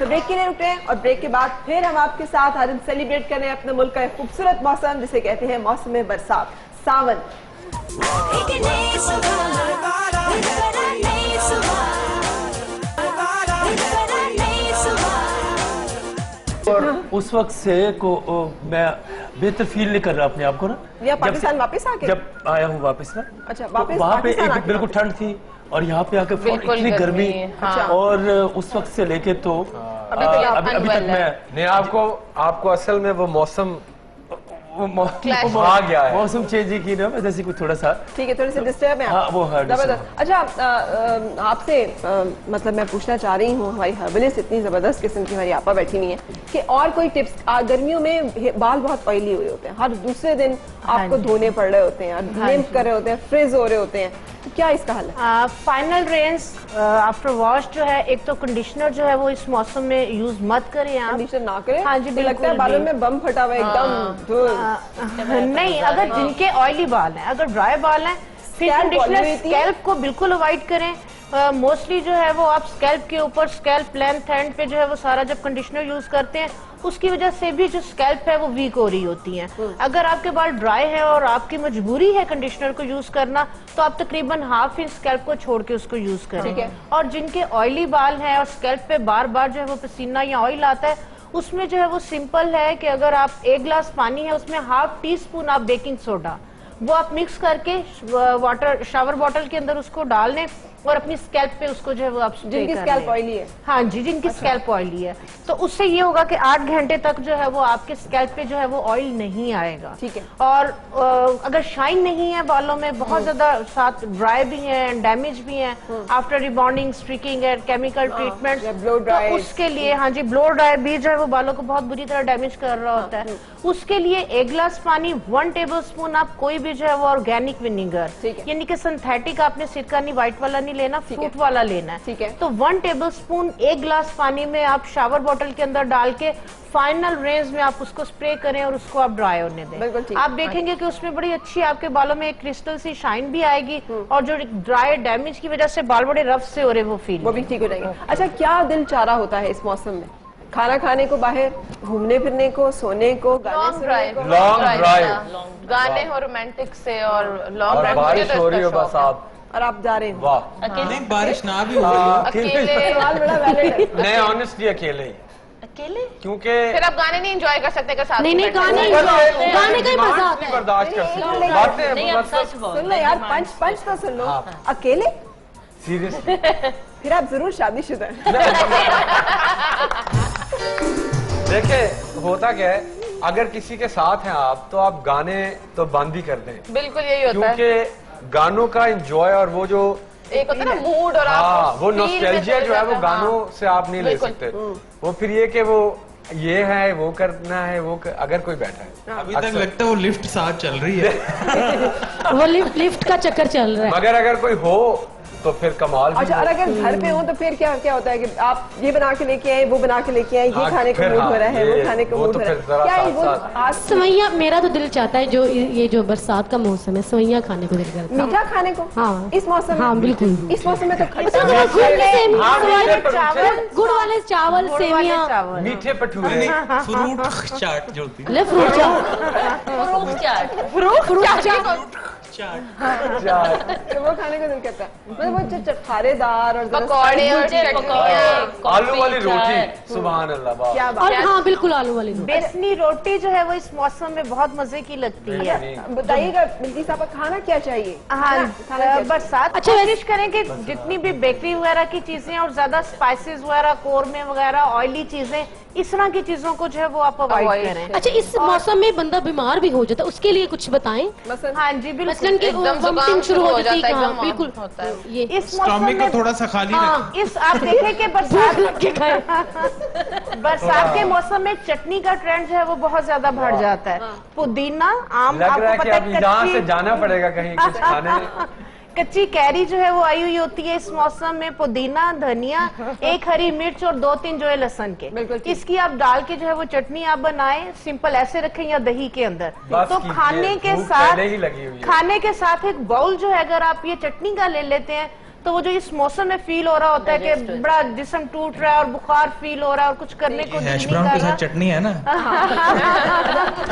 Speaker 2: ब्रेक के लिए रुक रहे हैं और ब्रेक के बाद फिर हम आपके साथ आज हम सेलिब्रेट कर रहे हैं अपने मुल्क का एक खूबसूरत मौसम जिसे कहते हैं मौसम बरसात, सावन।
Speaker 1: एक नई सुबह, एक नई सुबह, एक नई सुबह।
Speaker 19: और उस वक्त से को मैं बेहतर फील नहीं कर रहा अपने आप को ना।
Speaker 2: या पाकिस्तान वापस आके?
Speaker 19: जब आया हूँ वापस ना।
Speaker 2: अच्छा,
Speaker 19: तो
Speaker 2: वापस
Speaker 19: वहाँ पे
Speaker 2: पाकिस्तान
Speaker 19: एक
Speaker 2: आके?
Speaker 19: बिल्कुल ठंड थी और यहाँ पे आके
Speaker 12: बिल्कुल
Speaker 19: इतनी गर्मी।
Speaker 12: हाँ।
Speaker 19: और उस वक्त से लेके तो अभी तक मैं
Speaker 14: नहीं, आपको असल में वो मौसम
Speaker 12: Clash
Speaker 14: आ गया है।
Speaker 19: मौसम चेंज की ना वजह से कुछ थोड़ा सा।
Speaker 2: ठीक है, थोड़े से डिस्टर्ब है।
Speaker 19: हाँ, वो है
Speaker 2: जबरदस्त। अच्छा, आपसे मतलब मैं पूछना चाह रही हूँ, हमारी हर्बलिस्ट इतनी जबरदस्त किस्म की हमारी आपा बैठी हुई है कि और कोई टिप्स। गर्मियों में बाल बहुत ऑयली हुए होते हैं, हर दूसरे दिन आपको धोने पड़ रहे होते हैं, लिम्प कर रहे होते हैं, फ्रिज हो रहे होते हैं, तो क्या इसका हल है?
Speaker 20: फाइनल रेंज आफ्टर वॉश जो है, एक तो कंडीशनर जो है वो इस मौसम में यूज मत करें आप।
Speaker 2: कंडीशनर ना करें?
Speaker 20: हाँ जी,
Speaker 2: लगता है बालों में बम फटा हुआ एकदम।
Speaker 20: नहीं, अगर जिनके ऑयली बाल हैं, अगर ड्राई बाल हैं, फिर कंडीशनर स्कैल्प को बिल्कुल अवॉइड करें। मोस्टली जो है वो आप स्कैल्प के ऊपर, स्कैल्प लेंथ एंड पे जो है वो सारा जब कंडीशनर यूज करते हैं उसकी वजह से भी जो स्कैल्प है वो वीक हो रही होती हैं। अगर आपके बाल ड्राई है और आपकी मजबूरी है कंडीशनर को यूज करना, तो आप तकरीबन हाफ इंच स्कैल्प को छोड़ के उसको यूज करें। और जिनके ऑयली बाल हैं और स्कैल्प पे बार बार जो है वो पसीना या ऑयल आता है, उसमें जो है वो सिंपल है कि अगर आप 1 गिलास पानी है उसमें ½ टीस्पून आप बेकिंग सोडा वो आप मिक्स करके वाटर शावर बॉटल के अंदर उसको डाल दें और अपनी स्कैल्प पे उसको जो है वो आप
Speaker 2: जिनकी स्कैल्प ऑयली है।
Speaker 20: हाँ जी, जिनकी स्कैल्प ऑयली है, तो उससे ये होगा कि 8 घंटे तक जो है वो आपके स्कैल्प पे जो है वो ऑयल नहीं आएगा।
Speaker 2: ठीक है।
Speaker 20: और अगर शाइन नहीं है बालों में, बहुत ज्यादा साथ ड्राई भी है, डैमेज भी है after rebonding, striking and chemical treatment, तो उसके लिए हाँ जी, ब्लो ड्राई भी जो है वो बालों को बहुत बुरी तरह डैमेज कर रहा होता है। उसके लिए 1 गिलास पानी, 1 टेबलस्पून आप कोई भी जो है वो ऑर्गेनिक विनेगर, यानी कि सिंथेटिक आपने सिरका नहीं, व्हाइट वाला नहीं लेना, फ्रूट वाला लेना है।
Speaker 2: ठीक है।
Speaker 20: तो 1 टेबलस्पून 1 गिलास पानी में आप शावर बॉटल के अंदर डाल के फाइनल रेंज में आप उसको स्प्रे करें और उसको आप ड्राई होने दें। आप देखेंगे कि उसमें बड़ी अच्छी आपके बालों में एक क्रिस्टल सी शाइन भी आएगी और जो ड्राई डैमेज की वजह से बाल बड़े रफ से हो रहे वो फील
Speaker 2: वो भी ठीक हो जाएंगे। अच्छा, क्या दिल चाह रहा होता है इस मौसम में? खाना खाने को, बाहर घूमने फिरने को, सोने को, गाने सुनने को?
Speaker 14: लॉन्ग ड्राइव,
Speaker 16: गाने हो रोमांटिक से और लॉन्ग
Speaker 14: और
Speaker 16: ड्राइव।
Speaker 14: बारिश हो रही हो बस आप,
Speaker 2: और आप जा रहे हो?
Speaker 14: वाह।
Speaker 17: नहीं, बारिश ना भी हो रही हो,
Speaker 16: अकेले
Speaker 2: सवाल बड़ा वैलिड है।
Speaker 14: नहीं, ऑनेस्टली अकेले ही,
Speaker 16: अकेले
Speaker 14: क्योंकि
Speaker 16: फिर आप गाने नहीं एंजॉय कर सकते अगर साथ
Speaker 15: नहीं,
Speaker 16: में
Speaker 15: नहीं,
Speaker 16: बैठे
Speaker 15: गाने
Speaker 16: हो।
Speaker 15: गाने का ही मजा आता है।
Speaker 14: बर्दाश्त कर सकते
Speaker 2: नहीं,
Speaker 14: बातें
Speaker 11: नहीं, आप सच बोल
Speaker 2: सुन लो यार, पंच तो सुन लो। अकेले?
Speaker 14: सीरियसली।
Speaker 2: फिर आप जरूर शादीशुदा हैं।
Speaker 14: देखिए होता क्या है, अगर किसी के साथ हैं आप तो आप गाने तो बंद ही कर दें,
Speaker 16: बिल्कुल यही होता है,
Speaker 14: क्योंकि गानों का एंजॉय और वो जो
Speaker 16: एक होता है ना मूड और
Speaker 14: हाँ,
Speaker 16: आप
Speaker 14: वो नॉस्टैल्जिया जो है वो गानों से आप नहीं ले सकते। वो फिर ये कि वो ये है, वो करना है, अगर कोई बैठा है,
Speaker 17: अभी तक लगता है वो लिफ्ट साथ चल रही है।
Speaker 15: वो लिफ्ट का चक्कर चल रहा है।
Speaker 14: मगर अगर कोई हो तो फिर कमाल।
Speaker 2: अच्छा, और अगर घर पे हो तो फिर क्या क्या होता है कि आप ये बना के लेके आए, वो बना के लेके आए, ये खाने का मूड हो रहा है, वो खाने का मूड हो रहा है, क्या है वो? आज
Speaker 15: सवैया, मेरा तो दिल चाहता है जो ये जो बरसात का मौसम है, सवैया खाने को दिल करता है।
Speaker 2: मीठा खाने को?
Speaker 15: हाँ,
Speaker 2: इस मौसम में?
Speaker 15: हाँ बिल्कुल।
Speaker 2: इस मौसम में तो
Speaker 15: गुड़ वाले चावल, सेवियां,
Speaker 14: मीठे भटूरे,
Speaker 17: फ्रूट चाट जो होती है,
Speaker 15: फ्रूट चाट,
Speaker 2: तो वो खाने को दिल करता है, मतलब वो खारेदार और जरा
Speaker 16: पकौड़े और
Speaker 2: spicy
Speaker 16: पकौड़े,
Speaker 14: आलू वाली रोटी, सुभान अल्लाह, वाह।
Speaker 2: क्या
Speaker 15: और
Speaker 2: बात
Speaker 15: हाँ बिल्कुल आलू वाली रोटी।
Speaker 20: बेसनी रोटी जो है वो इस मौसम में बहुत मजे की लगती है।
Speaker 2: है। बताइएगा बिल्की साहब खाना क्या चाहिए?
Speaker 20: हाँ, बरसात अच्छा कोशिश करें कि जितनी भी बेकरी वगैरह की चीजें और ज्यादा स्पाइसेस वगैरह, कोरमे वगैरह, ऑयली चीजें, इस तरह की चीजों को जो है वो आप अवॉइड करें।
Speaker 15: अच्छा, इस मौसम में बंदा बीमार भी हो जाता है, उसके लिए कुछ बताएं।
Speaker 20: हाँ जी बिल्कुल,
Speaker 15: मसलन कि वोमिटिंग शुरू हो जाती है, हाँ, बिल्कुल ये
Speaker 20: इस मौसम में
Speaker 17: थोड़ा सा खाली
Speaker 20: हाँ, इस आप देखें कि बरसात के मौसम में चटनी का ट्रेंड जो है वो बहुत ज्यादा बढ़ जाता है। पुदीना, आम,
Speaker 14: लग रहा है
Speaker 20: आपको
Speaker 14: कि
Speaker 20: पता
Speaker 14: अब यहाँ से जाना पड़ेगा कहीं कुछ खाने।
Speaker 20: कच्ची कैरी जो है वो आई हुई होती है इस मौसम में, पुदीना, धनिया, एक हरी मिर्च और 2-3 जो है लहसन के, इसकी आप डाल के जो है वो चटनी आप बनाएं, सिंपल ऐसे रखें या दही के अंदर, तो खाने के साथ एक बाउल जो है अगर आप ये चटनी का ले लेते हैं तो वो जो इस मौसम में फील हो रहा होता है कि बड़ा जिस्म टूट रहा है और बुखार फील हो रहा है और कुछ करने को दिल नहीं कर रहा।
Speaker 17: के साथ चटनी है ना।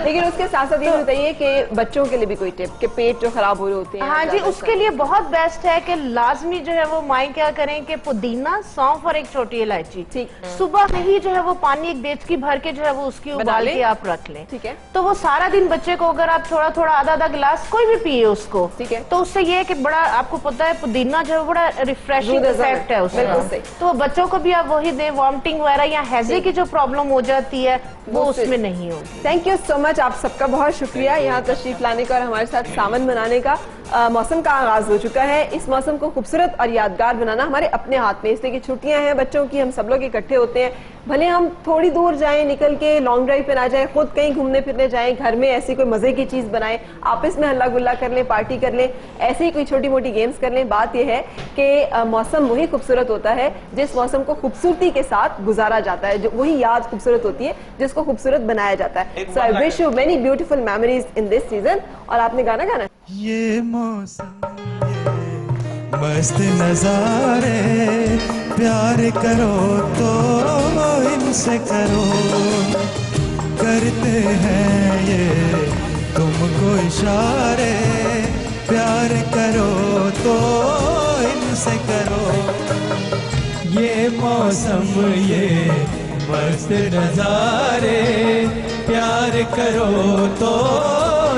Speaker 2: लेकिन उसके साथ साथ ये बताइए कि बच्चों के लिए भी कोई टिप कि पेट जो खराब हो रहे होते हैं?
Speaker 20: हाँ जी, उसके लिए बहुत बेस्ट है कि लाजमी जो है वो माएं क्या करें कि पुदीना, सौंफ और एक छोटी इलायची सुबह में ही जो है वो पानी एक डेचकी भर के जो है वो उसकी उबाल के आप रख लें।
Speaker 2: ठीक है,
Speaker 20: तो वो सारा दिन बच्चे को अगर आप थोड़ा थोड़ा आधा गिलास कोई भी पिए उसको, ठीक है, तो उससे ये है कि बड़ा आपको पता है पुदीना जो है बड़ा रिफ्रेशिंग इफेक्ट है उसका, तो बच्चों को भी आप वही दें, वॉमिटिंग वगैरह या हैजे की जो प्रॉब्लम हो जाती है वो उसमें नहीं होगी।
Speaker 2: थैंक यू सो मच, आप सबका बहुत शुक्रिया यहाँ तशरीफ लाने का और हमारे साथ सावन मनाने का। मौसम का आगाज हो चुका है, इस मौसम को खूबसूरत और यादगार बनाना हमारे अपने हाथ में, इसलिए कि छुट्टियां हैं बच्चों की, हम सब लोग इकट्ठे होते हैं, भले हम थोड़ी दूर जाएं, निकल के लॉन्ग ड्राइव पे ना जाएं, खुद कहीं घूमने फिरने जाएं, घर में ऐसी कोई मजे की चीज बनाएं, आपस में हल्ला गुल्ला कर लें, पार्टी कर लें, ऐसे ही कोई छोटी मोटी गेम्स कर लें। बात यह है कि मौसम वही खूबसूरत होता है जिस मौसम को खूबसूरती के साथ गुजारा जाता है, जो वही याद खूबसूरत होती है जिसको खूबसूरत बनाया जाता है। So I wish you many beautiful memories in this season. और आपने गाना गाना?
Speaker 18: ये मौसम, मस्त नजारे, प्यार करो तो इनसे करो, करते हैं ये तुमको इशारे, प्यार करो तो इनसे करो। ये मौसम, ये मस्त नजारे, प्यार करो तो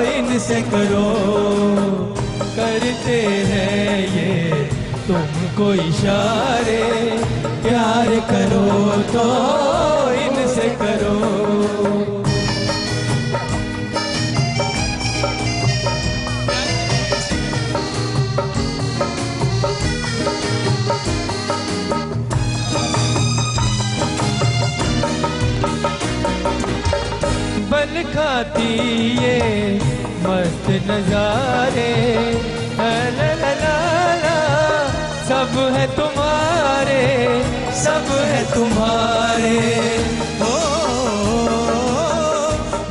Speaker 18: इनसे करो, करते हैं ये तुमको इशारे, प्यार करो तो इनसे करो। बन खाती ये मस्त नजारे, ला ला ला ला, सब है तुम्हारे, सब है तुम्हारे, हो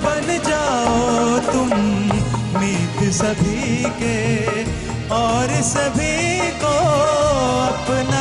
Speaker 18: बन जाओ तुम मीत सभी के और सभी को अपना